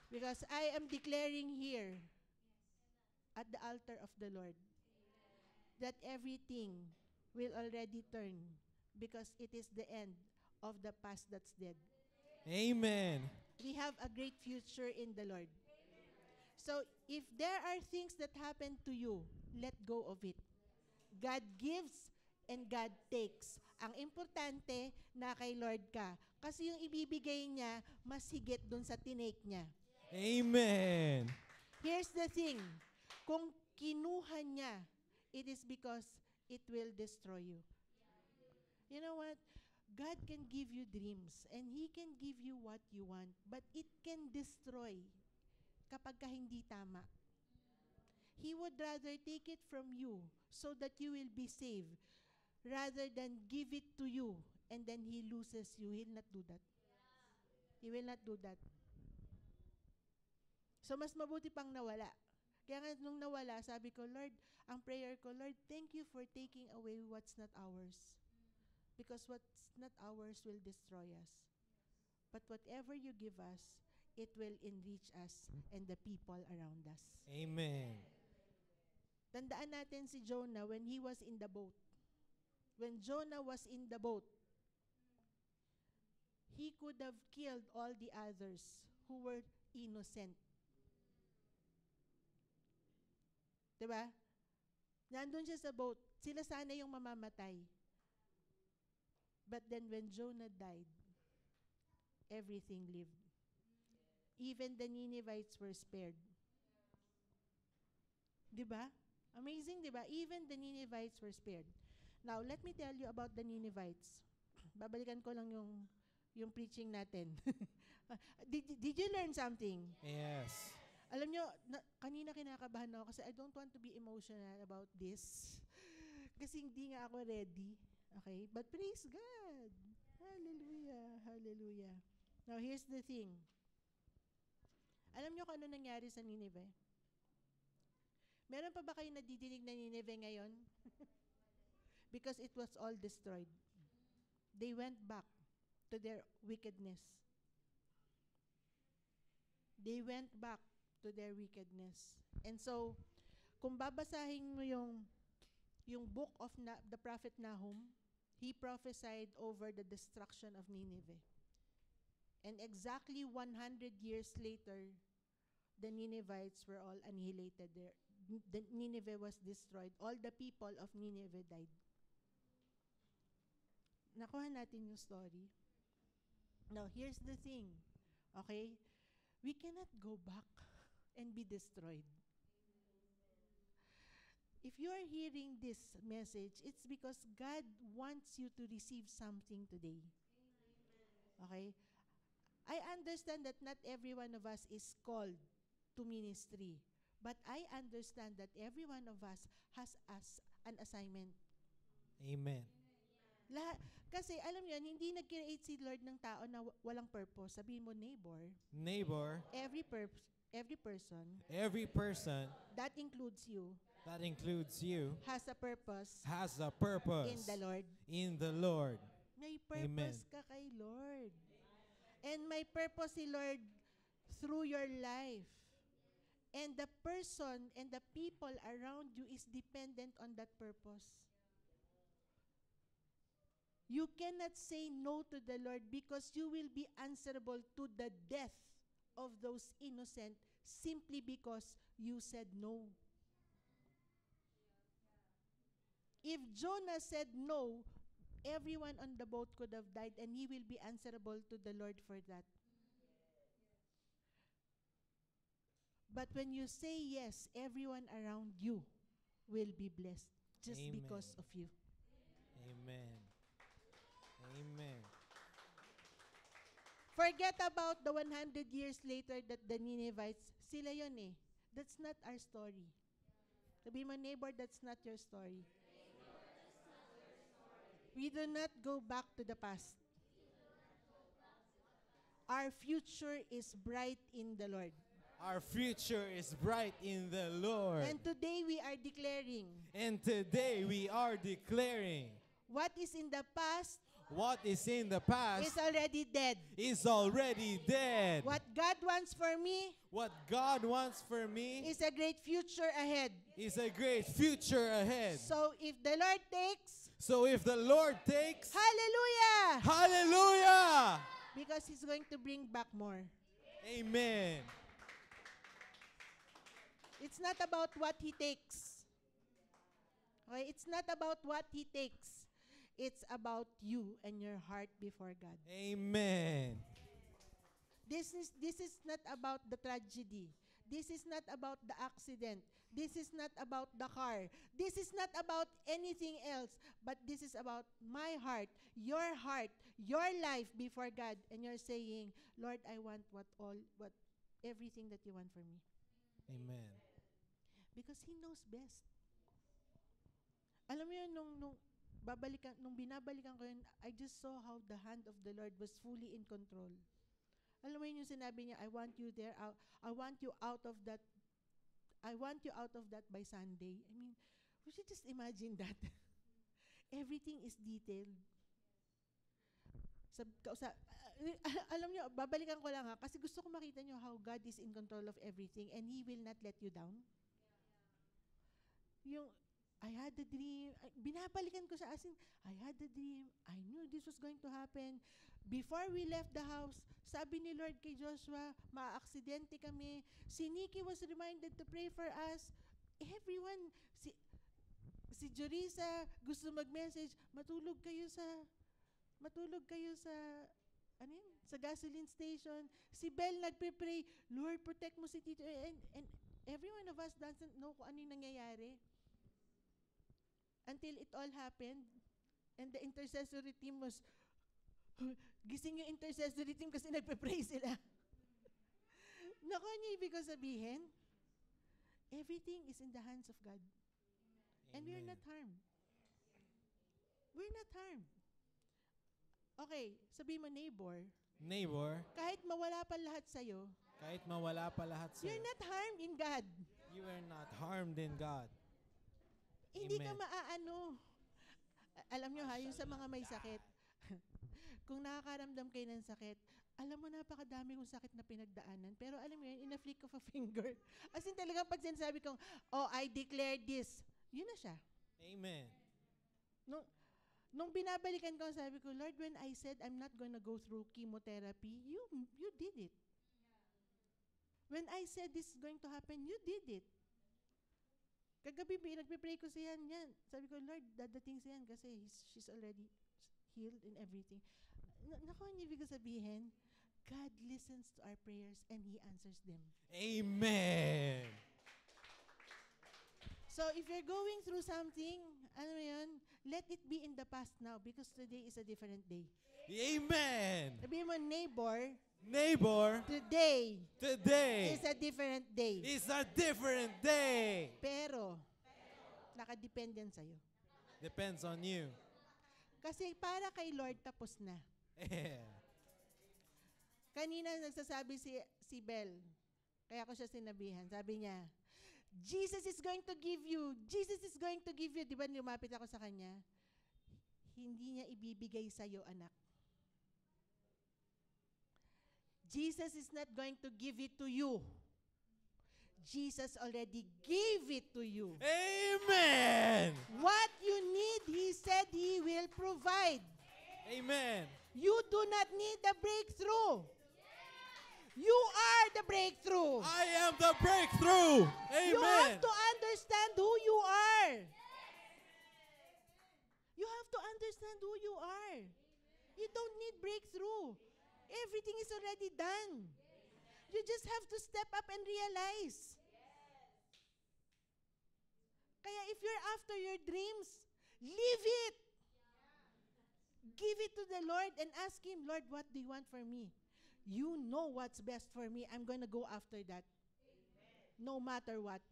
Because I am declaring here at the altar of the Lord that everything will already turn because it is the end of the past that's dead. Amen. We have a great future in the Lord. So, if there are things that happen to you, let go of it. God gives and God takes. Ang importante na kay Lord ka. Kasi yung ibibigay niya, mas higit dun sa tinake niya. Amen. Here's the thing. Kung kinuha niya, it is because it will destroy you. You know what? God can give you dreams and He can give you what you want, but it can destroy kapag ka hindi tama. He would rather take it from you so that you will be saved rather than give it to you and then He loses you. He will not do that. He will not do that. So mas mabuti pang nawala. Kaya nga nung nawala, sabi ko, Lord, ang prayer ko, Lord, thank you for taking away what's not ours. Because what's not ours will destroy us. But whatever you give us, it will enrich us and the people around us. Amen. Tandaan natin si Jonah when he was in the boat. When Jonah was in the boat, he could have killed all the others who were innocent. Diba? Nandun siya sa boat. Sila sana yung mamamatay. But then when Jonah died, everything lived. Even the Ninevites were spared. Diba? Amazing, diba? Even the Ninevites were spared. Now, let me tell you about the Ninevites. Babalikan ko lang yung preaching natin. Did you learn something? Yes. Alam nyo, kanina kinakabahan ako kasi I don't want to be emotional about this. Kasi hindi nga ako ready. Okay? But praise God. Hallelujah. Hallelujah. Now, here's the thing. Alam nyo kung ano nangyari sa Nineveh? Meron pa ba kayo nadidinig na Nineveh ngayon? Because it was all destroyed. They went back to their wickedness. They went back to their wickedness. And so, kung babasahin mo yung book of the prophet Nahum, he prophesied over the destruction of Nineveh. And exactly 100 years later, the Ninevites were all annihilated there. The Nineveh was destroyed. All the people of Nineveh died. Nakuha natin yung story. Now, here's the thing. Okay? We cannot go back and be destroyed. If you are hearing this message, it's because God wants you to receive something today. Okay? I understand that not every one of us is called to ministry. But I understand that every one of us has an assignment. Amen. Kasi alam niyo, hindi nag-create si Lord ng tao na walang purpose. Sabihin mo, neighbor. Neighbor. Every person. Every person. That includes you. That includes you. Has a purpose. Has a purpose. In the Lord. In the Lord. May purpose ka kay Lord. And may purpose si Lord through your life. And the person and the people around you is dependent on that purpose. You cannot say no to the Lord because you will be answerable to the death of those innocent simply because you said no. If Jonah said no, everyone on the boat could have died and he will be answerable to the Lord for that. But when you say yes, everyone around you will be blessed just Amen. because of you. Amen. Amen. Forget about the 100 years later that the Ninevites, sila yun eh. That's not our story. Sabi mo, neighbor, that's not your story. We do not go back to the past. Our future is bright in the Lord. Our future is bright in the Lord. And today we are declaring. And today we are declaring. What is in the past. What is in the past. Is already dead. Is already dead. What God wants for me. What God wants for me. Is a great future ahead. Is a great future ahead. So if the Lord takes. So if the Lord takes. Hallelujah. Hallelujah. Because He's going to bring back more. Amen. It's not about what He takes. Okay? It's not about what He takes. It's about you and your heart before God. Amen. This is not about the tragedy. This is not about the accident. This is not about the car. This is not about anything else. But this is about my heart, your life before God. And you're saying, Lord, I want everything that you want for me. Amen. Because He knows best. Alam mo yun, nung binabalikan ko yun, I just saw how the hand of the Lord was fully in control. Alam mo yun yung sinabi niya, I want you there, I want you out of that by Sunday. I mean, would you just imagine that? Everything is detailed. Alam niyo, babalikan ko lang kasi gusto ko makita niyo how God is in control of everything and He will not let you down. Yung, I had a dream. Binabalikan ko siya as in, I had a dream. I knew this was going to happen. Before we left the house, sabi ni Lord kay Joshua, ma-aksidente kami. Si Nikki was reminded to pray for us. Everyone, si Jorisa gusto mag-message, matulog kayo sa sa gasoline station. Si Belle nagpe-pray, Lord, protect mo si Tito. And every one of us doesn't know kung ano yung nangyayari. Until it all happened, and the intercessory team was, gising yung intercessory team kasi nagpe-pray sila. Naku, niyo ibig ko sabihin? Everything is in the hands of God. Amen. And we're not harmed. We're not harmed. Okay, sabi mo, neighbor. Neighbor. Kahit mawala pa lahat sa'yo. Kahit mawala pa lahat sa'yo. You're not harmed in God. You are not harmed in God. Hindi Amen. ka maaano. Alam nyo ha, yung sa mga may sakit. Kung nakakaramdam kayo ng sakit, Alam mo, napakadami kong sakit na pinagdaanan. Pero alam mo yun, in a flick of a finger. As in talagang pag sinasabi kong, oh, I declare this, yun na siya. Amen. Nung binabalikan ko, sabi ko, Lord, when I said I'm not gonna go through chemotherapy, you did it. When I said this is going to happen, you did it. Kagabi, nagpe-pray ko siya yan. Sabi ko, Lord, dadating siya yan kasi she's already healed and everything. Naku, ang ibig sabihin, God listens to our prayers and He answers them. Amen. So if you're going through something, ano yun, let it be in the past now because today is a different day. Amen. Sabihin mo, Neighbor, today today is a different day. is a different day. Pero, nakadepende yan sa'yo. Depends on you. Kasi para kay Lord, tapos na. Yeah. Kanina nagsasabi si Bel, kaya ko siya sinabihan, sabi niya, Jesus is going to give you. Jesus is going to give you. Di ba lumapit ako sa kanya? Hindi niya ibibigay sa'yo, anak. Jesus is not going to give it to you. Jesus already gave it to you. Amen. What you need, He said He will provide. Amen. You do not need the breakthrough. You are the breakthrough. I am the breakthrough. You Amen. have to understand who you are. You have to understand who you are. You don't need breakthrough. Everything is already done. You just have to step up and realize. Kaya if you're after your dreams, live it. Give it to the Lord and ask Him, Lord, what do you want for me? You know what's best for me. I'm going to go after that. No matter what.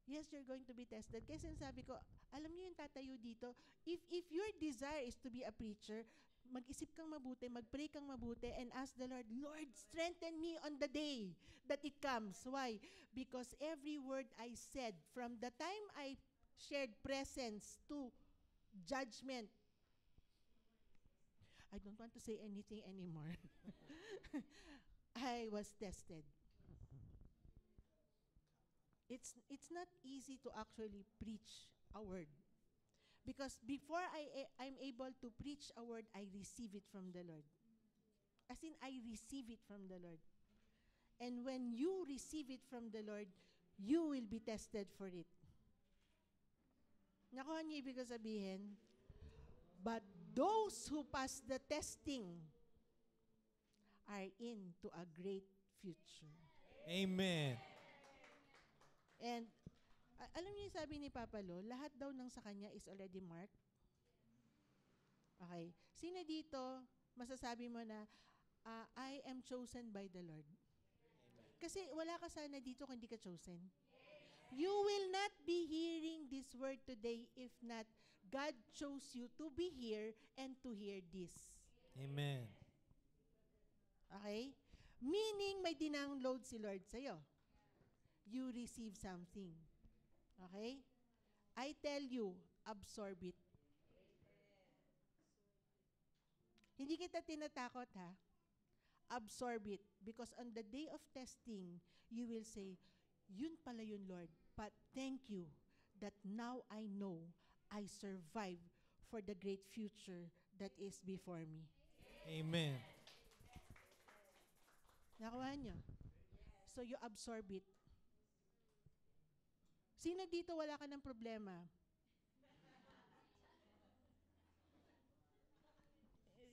Yes, you're going to be tested. Kaya sinasabi ko, alam niyo yung tatayo dito, if your desire is to be a preacher, mag-isip kang mabuti, mag-pray kang mabuti, and ask the Lord, Lord, strengthen me on the day that it comes. Why? Because every word I said, from the time I shared presence to judgment, I don't want to say anything anymore. I was tested. It's not easy to actually preach a word. Because before I'm able to preach a word, I receive it from the Lord. As in, I receive it from the Lord. And when you receive it from the Lord, you will be tested for it. Nakuha niyo ibig sabihin? But those who pass the testing are into a great future. Amen. And alam niyo yung sabi ni Papa Lo, lahat daw ng sa kanya is already marked. Okay. Sino dito, masasabi mo na, I am chosen by the Lord? Kasi wala ka sana dito kung hindi ka chosen. You will not be hearing this word today if not God chose you to be here and to hear this. Amen. Okay? Meaning, may dinownload si Lord sa'yo. You receive something. Okay? I tell you, absorb it. Hindi kita tinatakot, ha? Absorb it. Because on the day of testing, you will say, yun pala yun, Lord. But thank you that now I know I survive for the great future that is before me. Amen. Nakuha niyo? So you absorb it. Sino dito wala ka ng problema?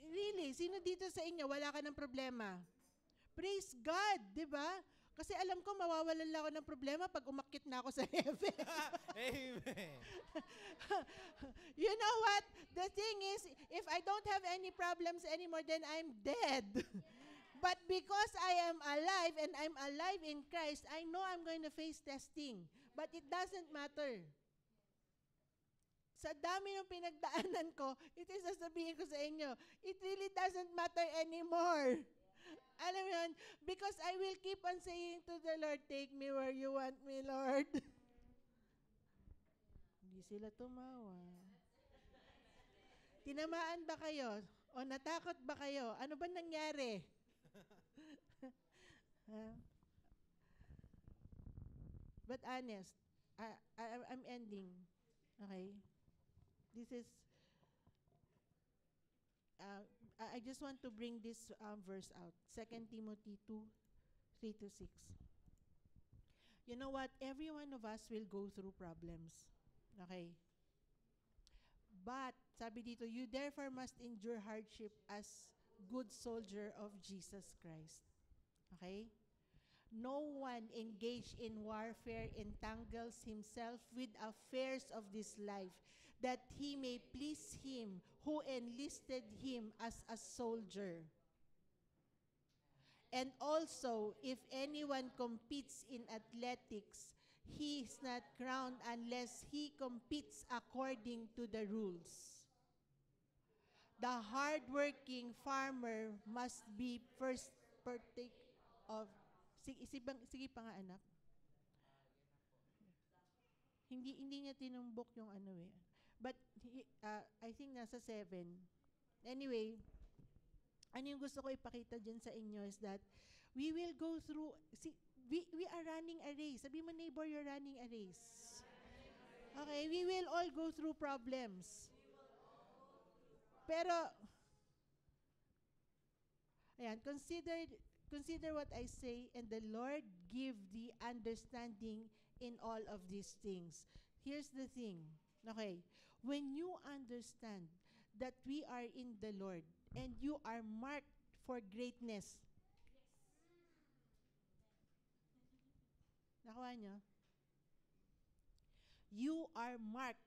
Really? Sino dito sa inyo wala ka ng problema? Praise God, di ba? Kasi alam ko mawawalan lang ako ng problema pag umakyat na ako sa heaven. Amen. You know what? The thing is, if I don't have any problems anymore, then I'm dead. But because I am alive and I'm alive in Christ, I know I'm going to face testing. But it doesn't matter. Sa dami ng pinagdaanan ko, ito yung sasabihin ko sa inyo, it really doesn't matter anymore. Alam mo yun? Because I will keep on saying to the Lord, take me where you want me, Lord. Hindi sila tumawa. Tinamaan ba kayo? O natakot ba kayo? Ano ba nangyari? Ah, but honest, I'm ending. Okay? This is, I just want to bring this verse out. 2 Timothy 2:3-6. You know what? Every one of us will go through problems. Okay? But, sabi dito, you therefore must endure hardship as good soldier of Jesus Christ. Okay? No one engaged in warfare entangles himself with affairs of this life, that he may please him who enlisted him as a soldier. And also, if anyone competes in athletics, he is not crowned unless he competes according to the rules. The hardworking farmer must be first partake of... Sige pa nga, anak. Hindi niya tinumbok yung ano eh. But I think nasa 7. Anyway, ano yung gusto ko ipakita dyan sa inyo is that we will go through, we are running a race. Sabi mo, neighbor, you're running a race. Okay, we will all go through problems. Pero, ayan, consider what I say, and the Lord give the understanding in all of these things. Here's the thing, okay? When you understand that we are in the Lord and you are marked for greatness. Nakuha nyo? You are marked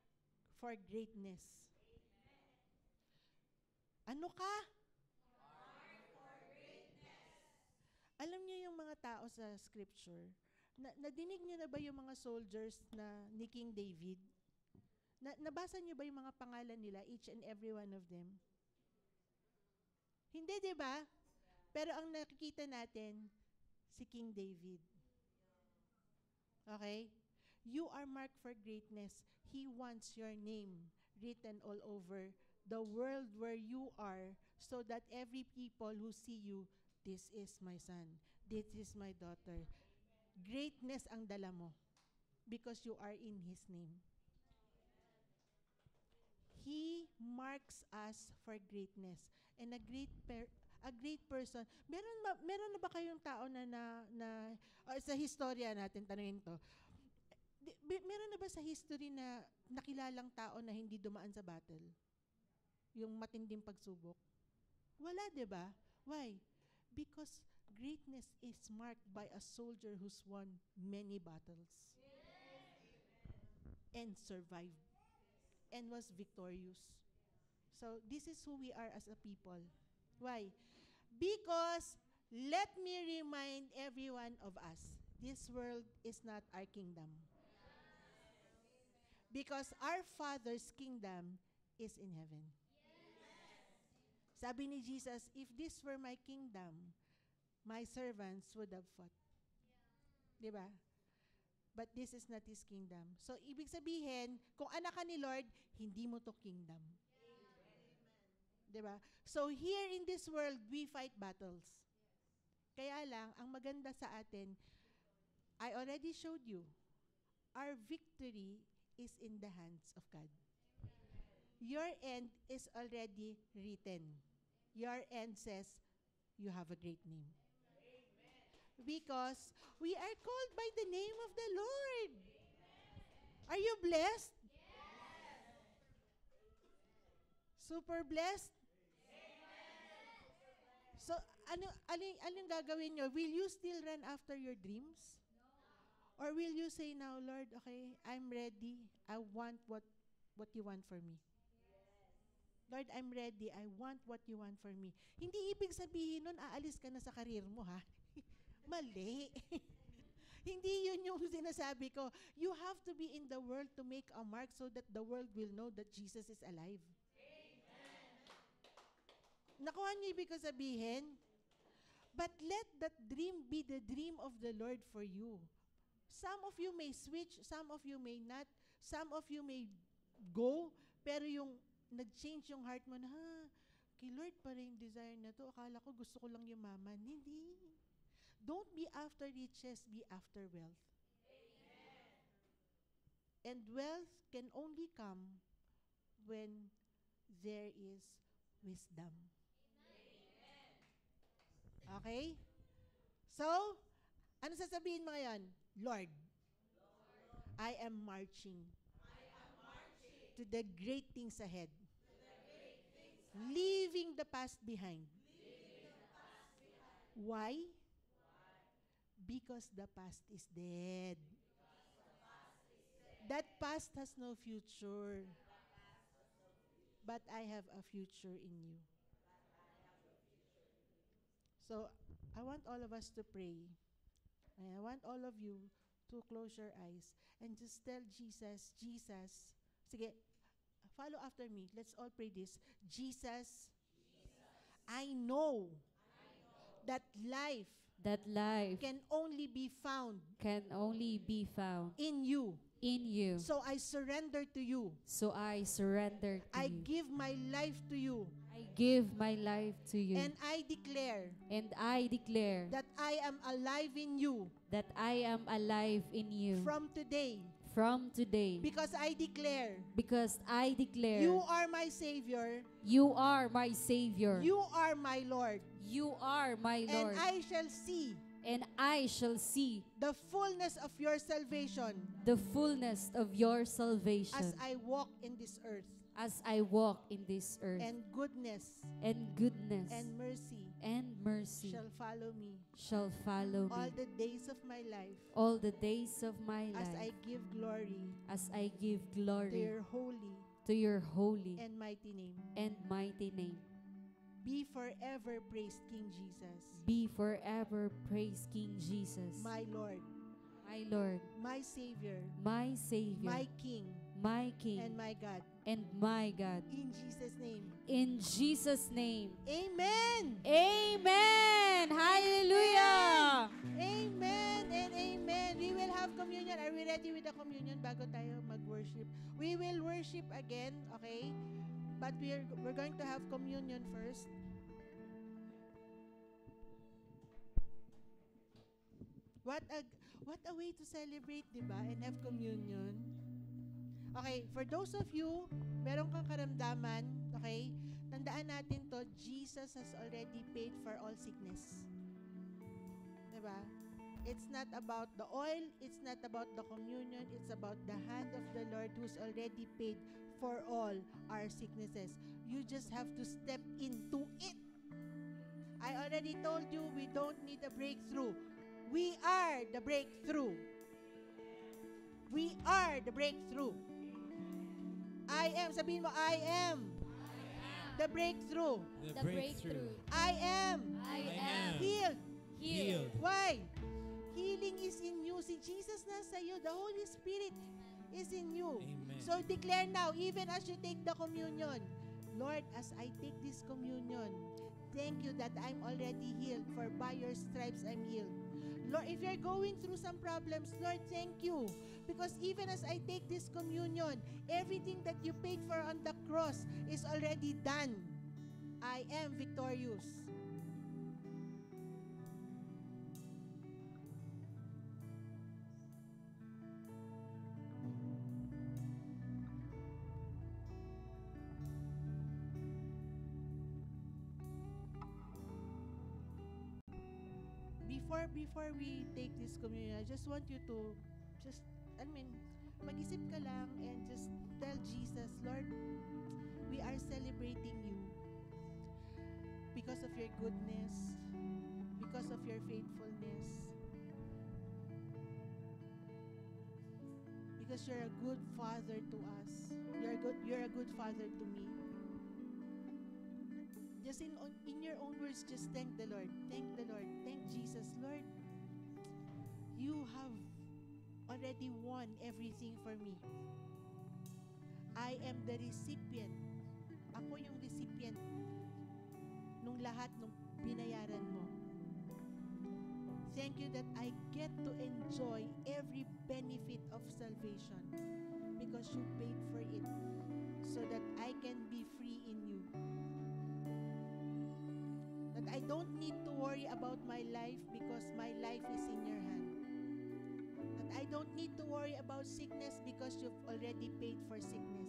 for greatness. Ano ka? Alam niyo yung mga tao sa scripture, nadinig niyo na ba yung mga soldiers ni King David? Nabasa niyo ba yung mga pangalan nila, each and every one of them? Hindi, di ba? Pero ang nakikita natin, si King David. Okay? You are marked for greatness. He wants your name written all over the world where you are, so that every people who see you, this is my son, this is my daughter. Greatness ang dala mo because you are in His name. He marks us for greatness. And a great person. Meron na ba kayong tao sa historia natin, tanungin to, meron na ba sa history na nakilalang tao na hindi dumaan sa battle? Yung matinding pagsubok? Wala, di ba? Why? Because greatness is marked by a soldier who's won many battles. And survived. And was victorious. So, this is who we are as a people. Why? Because, let me remind every one of us, this world is not our kingdom. Because our Father's kingdom is in heaven. Sabi ni Jesus, if this were my kingdom, my servants would have fought. Diba? But this is not His kingdom. So, ibig sabihin, kung anak ka ni Lord, hindi mo to kingdom. Diba? So, here in this world, we fight battles. Kaya lang, ang maganda sa atin, I already showed you, our victory is in the hands of God. Your end is already written. Your end says, you have a great name. Because we are called by the name of the Lord. Are you blessed? Super blessed? So, anong gagawin nyo? Will you still run after your dreams? Or will you say now, Lord, okay, I'm ready. I want what you want for me. Lord, I'm ready. I want what you want for me. Hindi ibig sabihin nun, aalis ka na sa karir mo, ha? Mali. Hindi yun yung sinasabi ko. You have to be in the world to make a mark so that the world will know that Jesus is alive. Nakuha niyo ibig ko sabihin? But let that dream be the dream of the Lord for you. Some of you may switch, some of you may not, some of you may go, pero yung nag-change yung heart mo na, kay Lord pa rin yung desire na to. Akala ko gusto ko lang yumaman. Hindi. Don't be after riches, be after wealth. And wealth can only come when there is wisdom. Okay? So, ano sasabihin mo ngayon? Lord, I am marching to the great things ahead. Leaving the past behind. Why? Because the past is dead. That past has no future. But I have a future in you. So, I want all of us to pray. And I want all of you to close your eyes and just tell Jesus, Jesus, sige, follow after me. Let's all pray this. Jesus, I know that life that life can only be found can only be found in you. in you. So I surrender to you. So I surrender to I you. give my life to you. I give my life to you. And I declare And I declare that I am alive in you that I am alive in you from today. from today. Because I declare Because I declare you are my Savior. you are my Savior. You are my Lord. You are my And Lord. I shall see And I shall see the fullness of your salvation the fullness of your salvation as I walk in this earth. as I walk in this earth. And goodness And goodness and mercy and mercy shall follow me shall follow all me the days of my life all the days of my as I life, give glory as I give to glory your holy to your holy and mighty name. and mighty name. Be forever praised, King Jesus, Be forever praised, King Jesus, my Lord, my Lord, my Savior, my Savior, my King, my King, and my God. and my God. In Jesus' name. In Jesus' name. Amen. Amen. Hallelujah. Amen and amen. We will have communion. Are we ready with the communion bago tayo mag-worship? We will worship again, okay? But we're going to have communion first. What a way to celebrate, di ba? And have communion. Okay, for those of you, meron kang karamdaman, okay? Tandaan natin to, Jesus has already paid for all sickness. Diba? It's not about the oil, it's not about the communion, it's about the hand of the Lord who's already paid for all our sicknesses. You just have to step into it. I already told you we don't need a breakthrough. We are the breakthrough. We are the breakthrough. I am, sabihin mo, I am the breakthrough. The The breakthrough. I am I am healed. healed. Why? Healing is in you. Si Jesus nasa iyo. The Holy Spirit is in you. Amen. So declare now, even as you take the communion, Lord, as I take this communion, thank you that I'm already healed, for by your stripes I'm healed. Lord, if you're going through some problems, Lord, thank you. Because even as I take this communion, everything that you paid for on the cross is already done. I am victorious. Before we take this communion, I just want you to mag-isip ka lang and just tell Jesus, Lord, we are celebrating you because of your goodness, because of your faithfulness, because you're a good father to us. You're a good father to me. Just in your own words, just thank the Lord. Thank the Lord. Thank Jesus. Lord, you have already won everything for me. I am the recipient. Ako yung recipient nung lahat nung binayaran mo. Thank you that I get to enjoy every benefit of salvation because you paid for it so that I can be free in you. worry about my life because my life is in your hand. And I don't need to worry about sickness because you've already paid for sickness.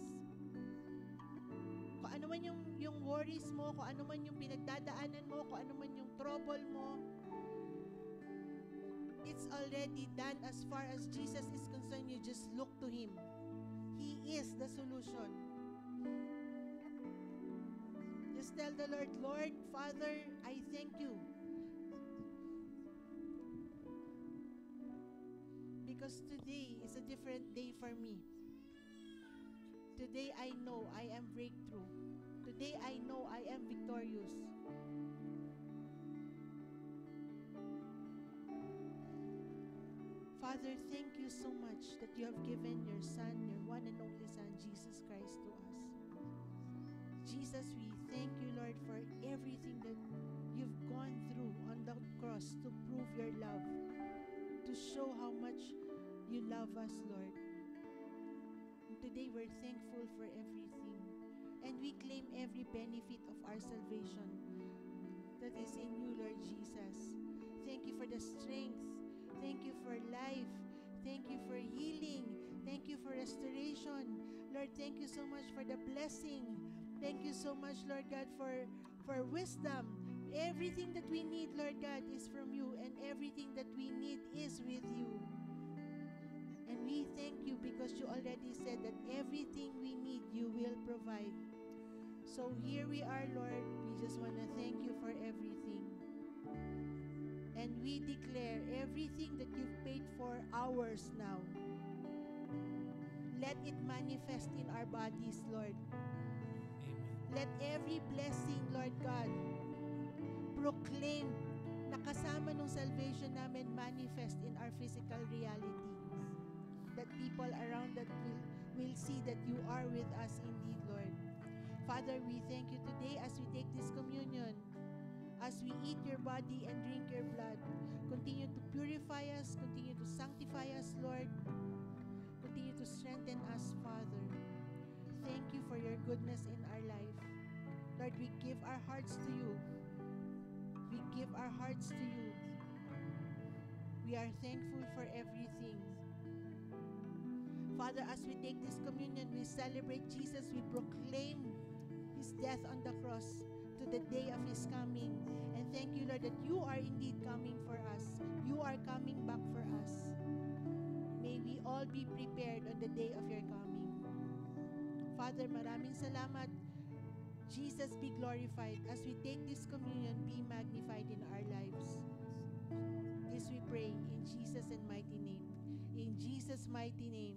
Kung ano man yung worries mo, kung ano man yung pinagdadaanan mo, kung ano man yung trouble mo, it's already done. As far as Jesus is concerned, you just look to Him. He is the solution. Just tell the Lord, Lord, Father, I thank you. Because today is a different day for me. Today I know I am breakthrough. Today I know I am victorious. Father, thank you so much that you have given your Son, your one and only Son, Jesus Christ, to us. Jesus, we thank you, Lord, for everything that you've gone through on the cross to prove your love, to show how much you love us, Lord. And today we're thankful for everything. And we claim every benefit of our salvation that is in you, Lord Jesus. Thank you for the strength. Thank you for life. Thank you for healing. Thank you for restoration. Lord, thank you so much for the blessing. Thank you so much, Lord God, for wisdom. Everything that we need, Lord God, is from you, and everything that we need is with you. And we thank you because you already said that everything we need, you will provide. So here we are, Lord. We just want to thank you for everything. And we declare everything that you've paid for ours now. Let it manifest in our bodies, Lord. Let every blessing, Lord God, proclaim na kasama ng salvation namin manifest in our physical reality. That people around that will see that you are with us indeed, Lord. Father, we thank you today as we take this communion, as we eat your body and drink your blood. Continue to purify us, continue to sanctify us, Lord. Continue to strengthen us, Father. Thank you for your goodness in our life. Lord, we give our hearts to you. We give our hearts to you. We are thankful for everything. Father, as we take this communion, we celebrate Jesus. We proclaim His death on the cross to the day of His coming. And thank you, Lord, that you are indeed coming for us. You are coming back for us. May we all be prepared on the day of your coming. Father, maraming salamat. Jesus, be glorified. As we take this communion, be magnified in our lives. This we pray in Jesus' and mighty name. In Jesus' mighty name.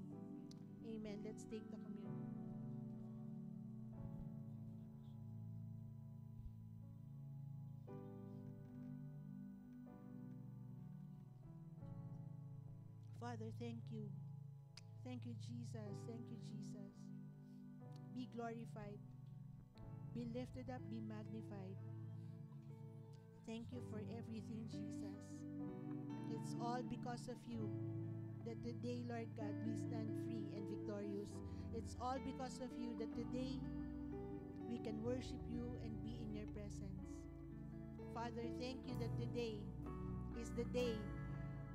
Amen. Let's take the communion. Father, thank you. Thank you, Jesus. Thank you, Jesus. Be glorified. Be lifted up, be magnified. Thank you for everything, Jesus. It's all because of you that today, Lord God, we stand free and victorious. It's all because of you that today we can worship you and be in your presence. Father, thank you that today is the day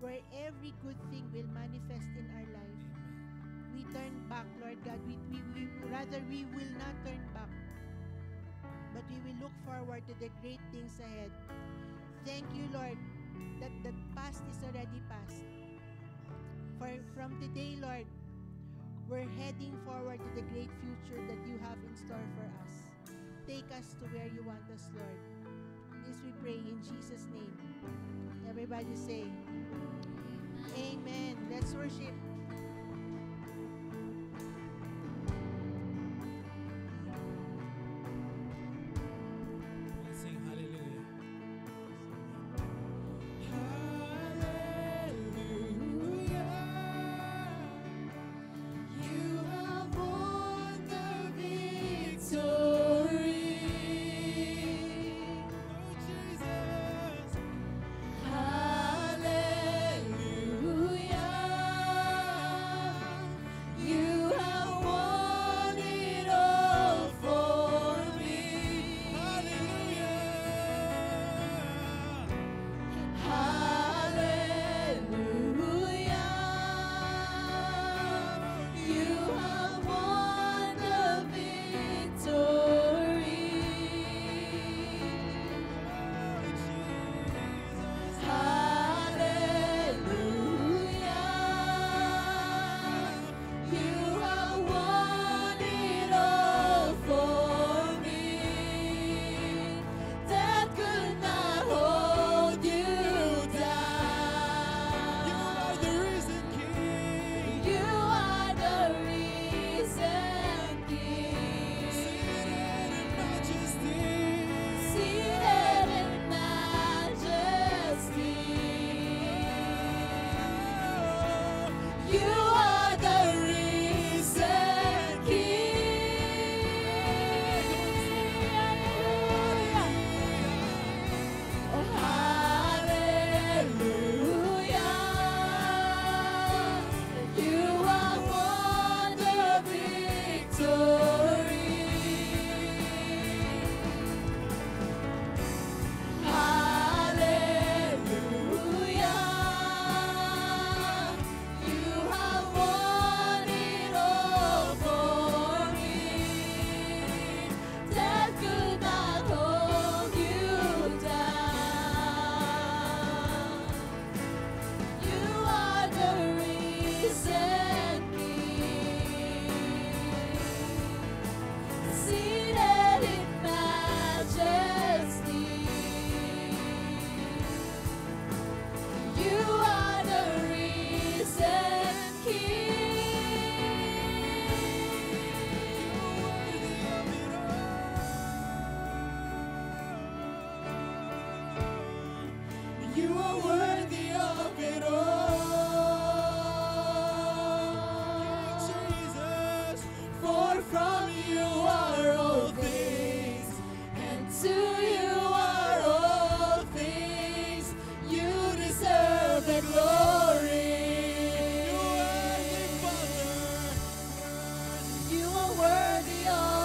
where every good thing will manifest in our life. We turn back, Lord God. We will not turn back, but we will look forward to the great things ahead. Thank you, Lord, that the past is already past. For from today, Lord, we're heading forward to the great future that you have in store for us. Take us to where you want us, Lord. This we pray in Jesus' name. Everybody say, Amen. Let's worship. Sing hallelujah. Hallelujah.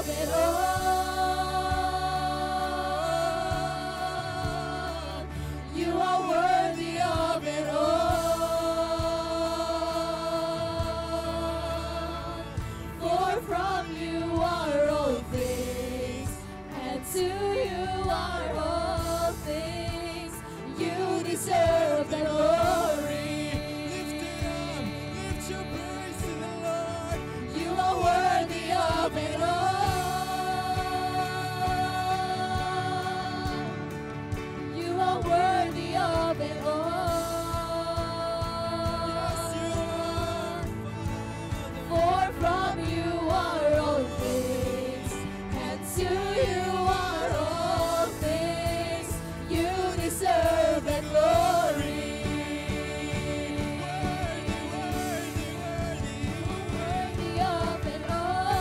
it all. You are worthy of it all. For from you are all things, and to you are all things. You deserve the glory. Lift your praise to the Lord. You are worthy of it all. You are worthy of it Yes, you all. are, For from you are all things, and to you are all things. You deserve the glory. Worthy of it all.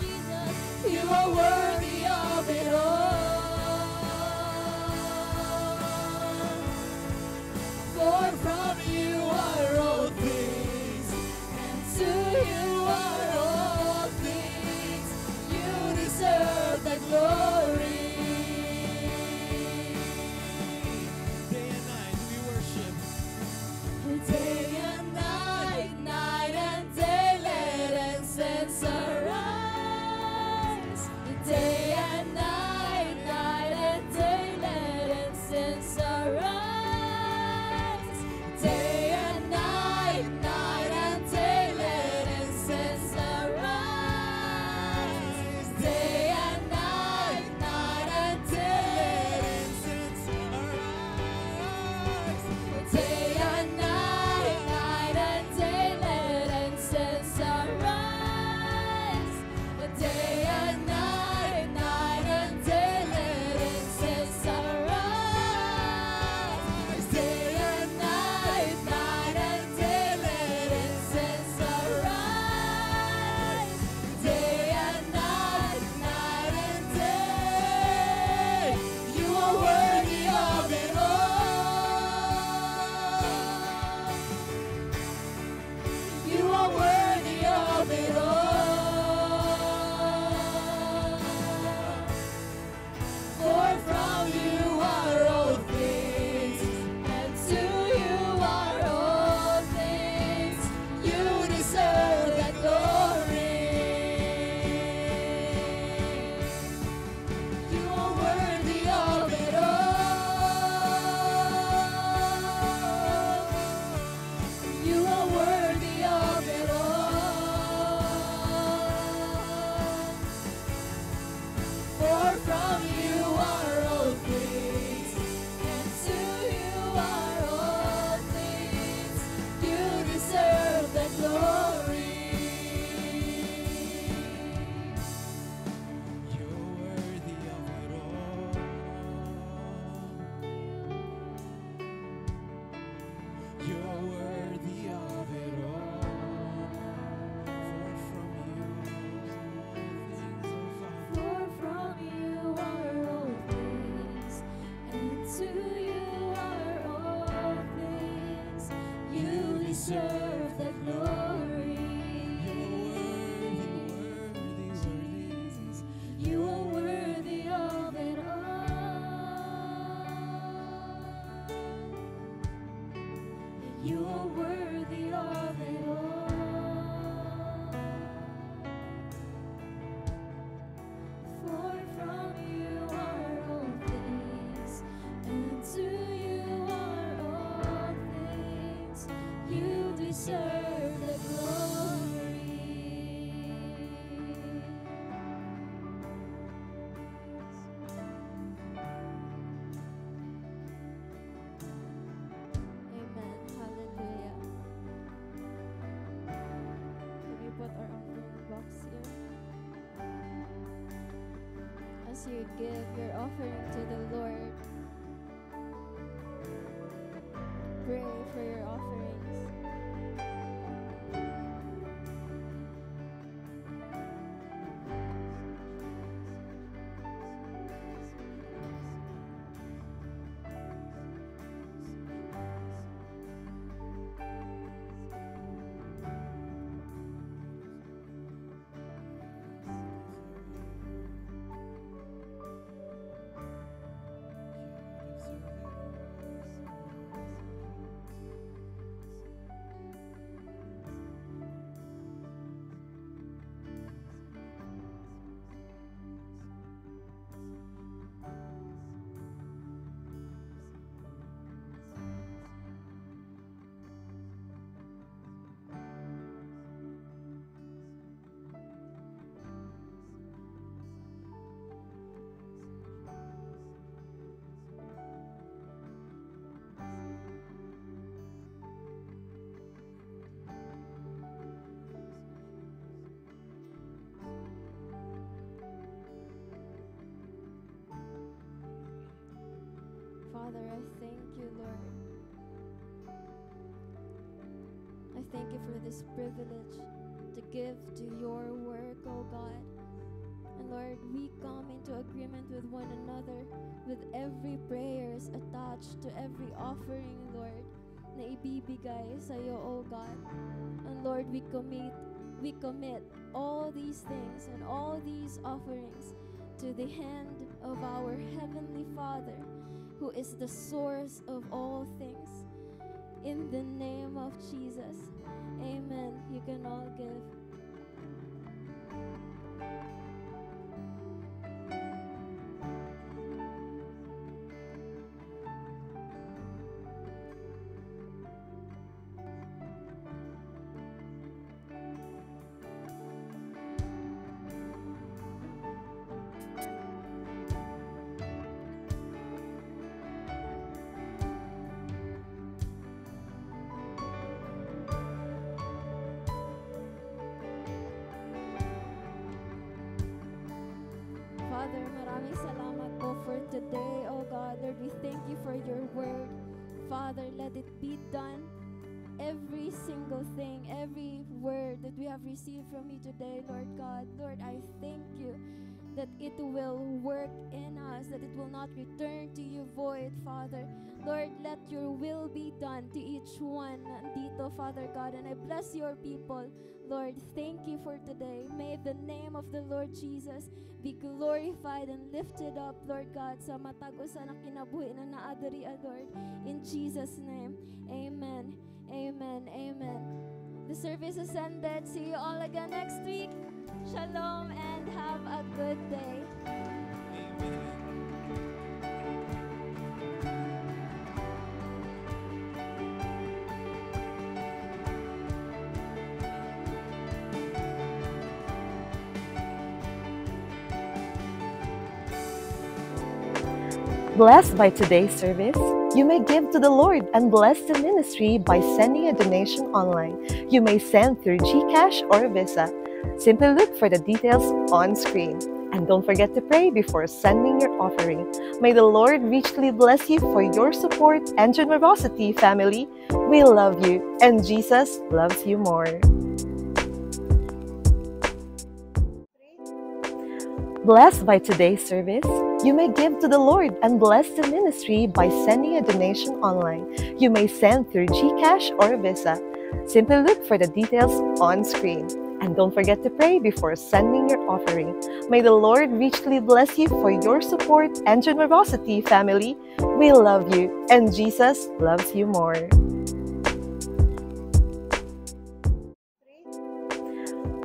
Jesus, you are worthy of it all. For from you are all things, and to you are all things. You deserve the glory. Day and night we worship. Day and night, night and day, let incense arise. Day and night, night and day, let incense arise. Day and night, night and day, let incense arise. Day and night, night and day, let incense arise. Day and night, night and day, let incense arise. Day and night, night and day, let incense arise. Day and night, night and day, let incense arise. Day and night, night and day, you are worthy of it all. You are worthy of it all. For from you are all things, and to you are all things. You deserve the glory. You are worthy of it all. You are worthy of it all. For from you are all things, and to you are all things. You deserve the glory. You're worthy of it all. You're worthy of it all. For from you all things are For from you are all things, and falling. to you are all things. You deserve the glory. Jesus, You are worthy of it all. You are worthy of it all. For from you are all things, and to you are all things. You deserve the glory. Amen. Hallelujah. Can we put our offering box here? As you give your offering to the Lord, pray for your offerings. thank you for this privilege to give to your work, oh God. And Lord, we come into agreement with one another with every prayers attached to every offering, Lord, na ibibigay sa iyo, oh God. And Lord, we commit all these things and all these offerings to the hand of our Heavenly Father, who is the source of all things. In the name of Jesus, amen. You can all give. Father, maraming salamat po for today, oh God. Lord, we thank you for your word. Father, let it be done. Every single thing, every word that we have received from you today, Lord God. Lord, I thank you that it will work in us, that it will not return to you void, Father. Lord, let your will be done to each one dito, Father God. And I bless your people. Lord, thank you for today. May the name of the Lord Jesus be glorified and lifted up, Lord God, sa matagusan ng kinabuhi na naadari, Lord. In Jesus' name, amen, amen, amen. The service is ended. See you all again next week. Shalom and have a good day. Blessed by today's service, you may give to the Lord and bless the ministry by sending a donation online. You may send through GCash or Visa. Simply look for the details on screen. And don't forget to pray before sending your offering. May the Lord richly bless you for your support and generosity, family. We love you, and Jesus loves you more. Blessed by today's service, you may give to the Lord and bless the ministry by sending a donation online. You may send through GCash or Visa. Simply look for the details on screen. And don't forget to pray before sending your offering. May the Lord richly bless you for your support and generosity, family. We love you, and Jesus loves you more.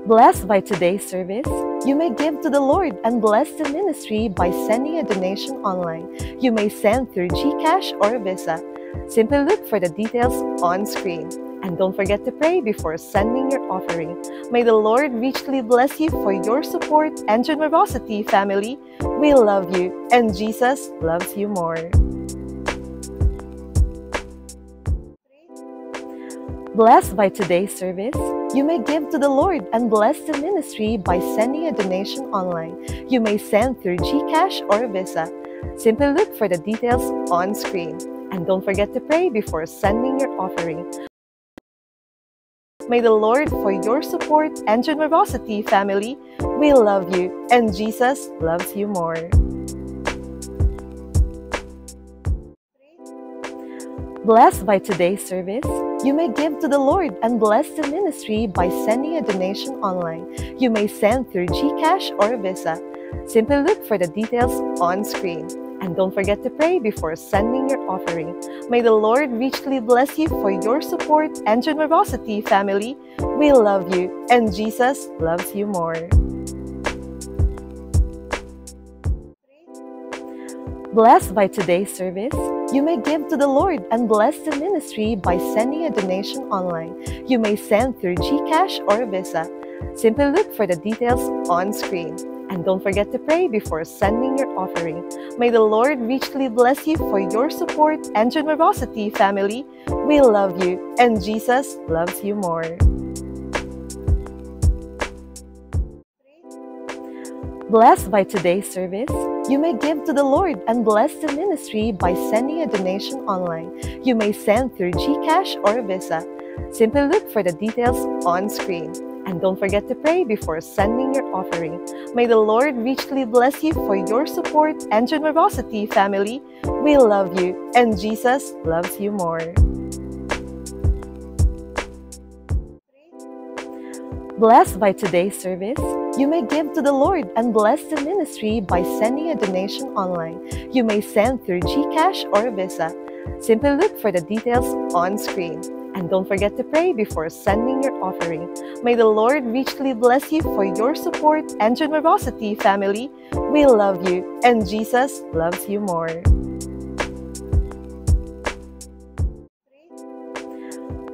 Blessed by today's service, you may give to the Lord and bless the ministry by sending a donation online. You may send through GCash or Visa. Simply look for the details on screen. And don't forget to pray before sending your offering. May the Lord richly bless you for your support and generosity, family. We love you, and Jesus loves you more. Blessed by today's service, you may give to the Lord and bless the ministry by sending a donation online. You may send through GCash or Visa. Simply look for the details on screen. And don't forget to pray before sending your offering. May the Lord for your support and generosity, family. We love you, and Jesus loves you more. Blessed by today's service, you may give to the Lord and bless the ministry by sending a donation online. You may send through GCash or Visa. Simply look for the details on screen. And don't forget to pray before sending your offering. May the Lord richly bless you for your support and generosity, family. We love you, and Jesus loves you more. Blessed by today's service, you may give to the Lord and bless the ministry by sending a donation online. You may send through GCash or Visa. Simply look for the details on screen. And don't forget to pray before sending your offering. May the Lord richly bless you for your support and generosity, family. We love you, and Jesus loves you more. Blessed by today's service, you may give to the Lord and bless the ministry by sending a donation online. You may send through GCash or Visa. Simply look for the details on screen. And don't forget to pray before sending your offering. May the Lord richly bless you for your support and generosity, family. We love you, and Jesus loves you more. Blessed by today's service, you may give to the Lord and bless the ministry by sending a donation online. You may send through GCash or Visa. Simply look for the details on screen. And don't forget to pray before sending your offering. May the Lord richly bless you for your support and generosity, family. We love you, and Jesus loves you more.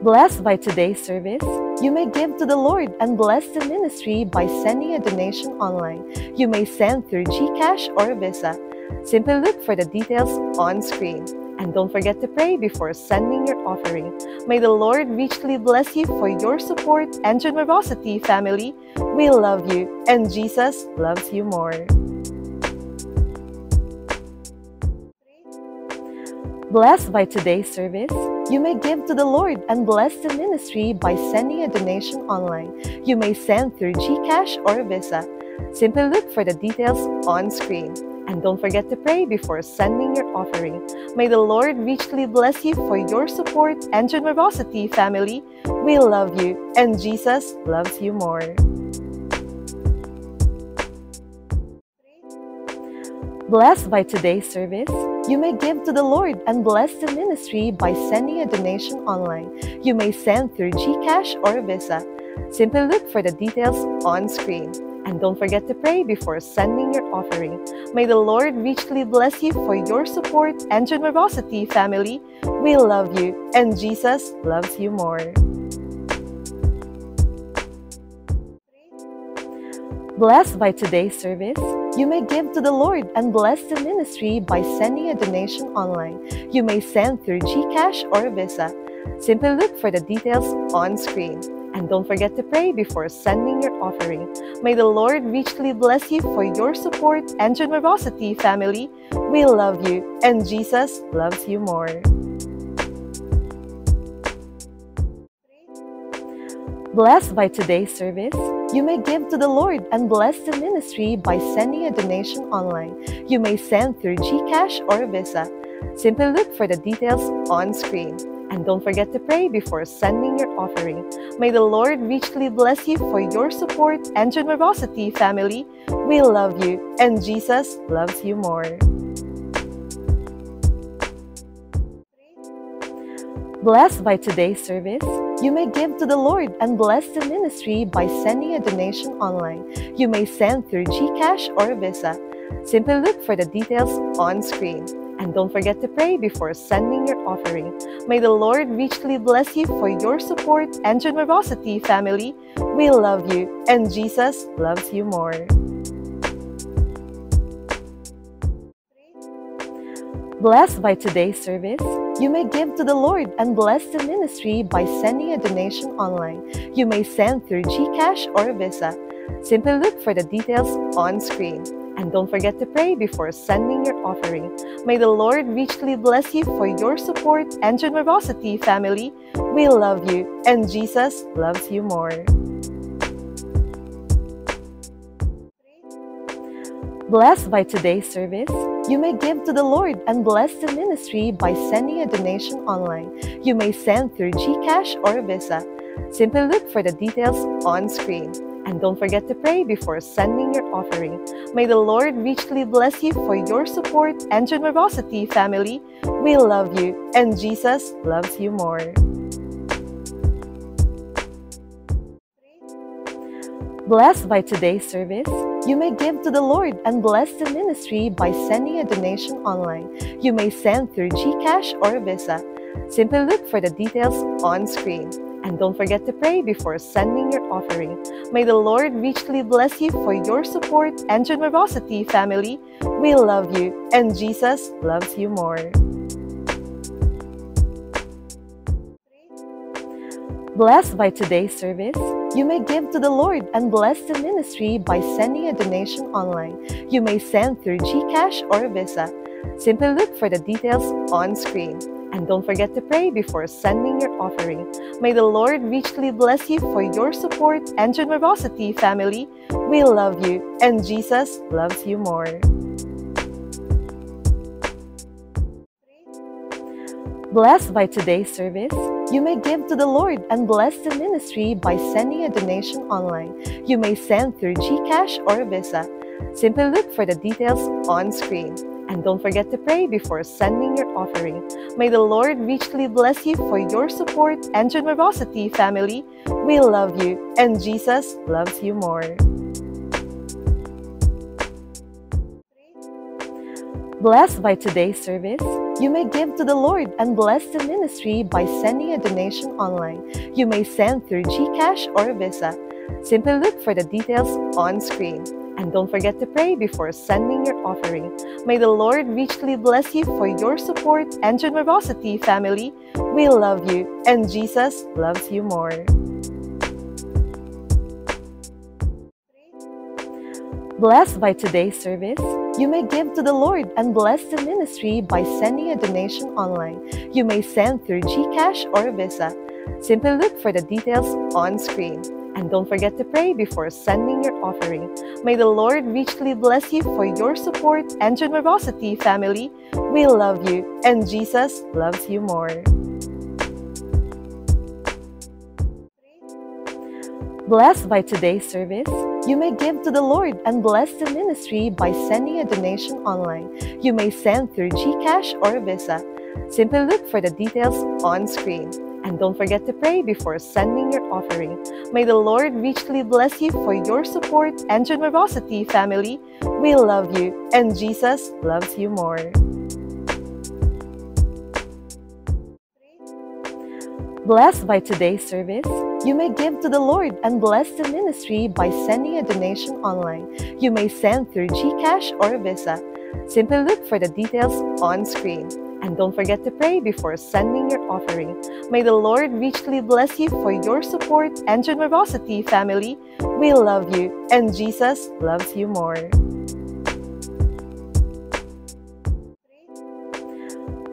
Blessed by today's service, you may give to the Lord and bless the ministry by sending a donation online. You may send through GCash or Visa. Simply look for the details on screen. And don't forget to pray before sending your offering. May the Lord richly bless you for your support and generosity, family. We love you, and Jesus loves you more. Blessed by today's service, you may give to the Lord and bless the ministry by sending a donation online. You may send through GCash or Visa. Simply look for the details on screen. And don't forget to pray before sending your offering. May the Lord richly bless you for your support and generosity, family. We love you, and Jesus loves you more. Blessed by today's service, you may give to the Lord and bless the ministry by sending a donation online. You may send through GCash or Visa. Simply look for the details on screen. And don't forget to pray before sending your offering. May the Lord richly bless you for your support and generosity, family. We love you, and Jesus loves you more. Blessed by today's service, you may give to the Lord and bless the ministry by sending a donation online. You may send through GCash or Visa. Simply look for the details on screen. And don't forget to pray before sending your offering. May the Lord richly bless you for your support and generosity, family. We love you, and Jesus loves you more. Blessed by today's service, you may give to the Lord and bless the ministry by sending a donation online. You may send through GCash or Visa. Simply look for the details on screen. And don't forget to pray before sending your offering. May the Lord richly bless you for your support and generosity, family. We love you, and Jesus loves you more. Blessed by today's service, you may give to the Lord and bless the ministry by sending a donation online. You may send through GCash or Visa. Simply look for the details on screen. And don't forget to pray before sending your offering. May the Lord richly bless you for your support and generosity, family. We love you, and Jesus loves you more. Blessed by today's service, you may give to the Lord and bless the ministry by sending a donation online. You may send through GCash or Visa. Simply look for the details on screen. And don't forget to pray before sending your offering. May the Lord richly bless you for your support and generosity, family. We love you, and Jesus loves you more. Blessed by today's service, you may give to the Lord and bless the ministry by sending a donation online. You may send through GCash or Visa. Simply look for the details on screen. And don't forget to pray before sending your offering. May the Lord richly bless you for your support and generosity, family. We love you, and Jesus loves you more. Blessed by today's service, you may give to the Lord and bless the ministry by sending a donation online. You may send through GCash or Visa. Simply look for the details on screen. And don't forget to pray before sending your offering. May the Lord richly bless you for your support and generosity, family. We love you, and Jesus loves you more. Blessed by today's service, you may give to the Lord and bless the ministry by sending a donation online. You may send through GCash or Visa. Simply look for the details on screen. And don't forget to pray before sending your offering. May the Lord richly bless you for your support and generosity, family. We love you, and Jesus loves you more. Blessed by today's service, you may give to the Lord and bless the ministry by sending a donation online. You may send through GCash or Visa. Simply look for the details on screen. And don't forget to pray before sending your offering. May the Lord richly bless you for your support and generosity, family. We love you, and Jesus loves you more. Blessed by today's service, you may give to the Lord and bless the ministry by sending a donation online. You may send through GCash or Visa. Simply look for the details on screen. And don't forget to pray before sending your offering. May the Lord richly bless you for your support and generosity, family. We love you, and Jesus loves you more. Blessed by today's service, you may give to the Lord and bless the ministry by sending a donation online. You may send through GCash or Visa. Simply look for the details on screen. And don't forget to pray before sending your offering. May the Lord richly bless you for your support and generosity, family. We love you, and Jesus loves you more. Blessed by today's service, you may give to the Lord and bless the ministry by sending a donation online. You may send through GCash or Visa. Simply look for the details on screen. And don't forget to pray before sending your offering. May the Lord richly bless you for your support and generosity, family. We love you, and Jesus loves you more. Blessed by today's service, you may give to the Lord and bless the ministry by sending a donation online. You may send through GCash or Visa. Simply look for the details on screen. And don't forget to pray before sending your offering. May the Lord richly bless you for your support and generosity, family. We love you, and Jesus loves you more.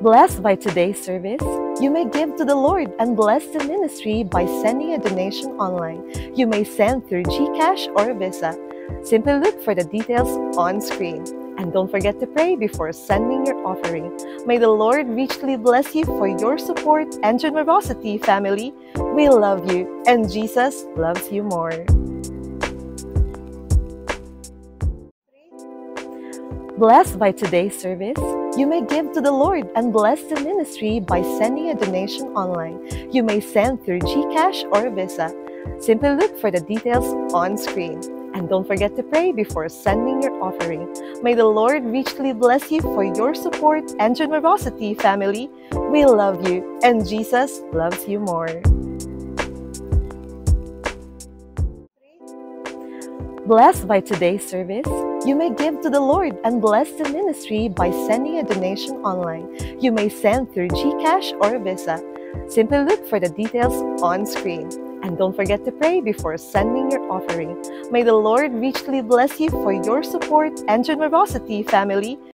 Blessed by today's service, you may give to the Lord and bless the ministry by sending a donation online. You may send through GCash or Visa. Simply look for the details on screen. And don't forget to pray before sending your offering. May the Lord richly bless you for your support and generosity, family. We love you, and Jesus loves you more. Blessed by today's service, you may give to the Lord and bless the ministry by sending a donation online. You may send through GCash or Visa. Simply look for the details on screen. And don't forget to pray before sending your offering. May the Lord richly bless you for your support and generosity, family. We love you, and Jesus loves you more. Blessed by today's service, you may give to the Lord and bless the ministry by sending a donation online. You may send through GCash or Visa. Simply look for the details on screen. And don't forget to pray before sending your offering. May the Lord richly bless you for your support and generosity, family.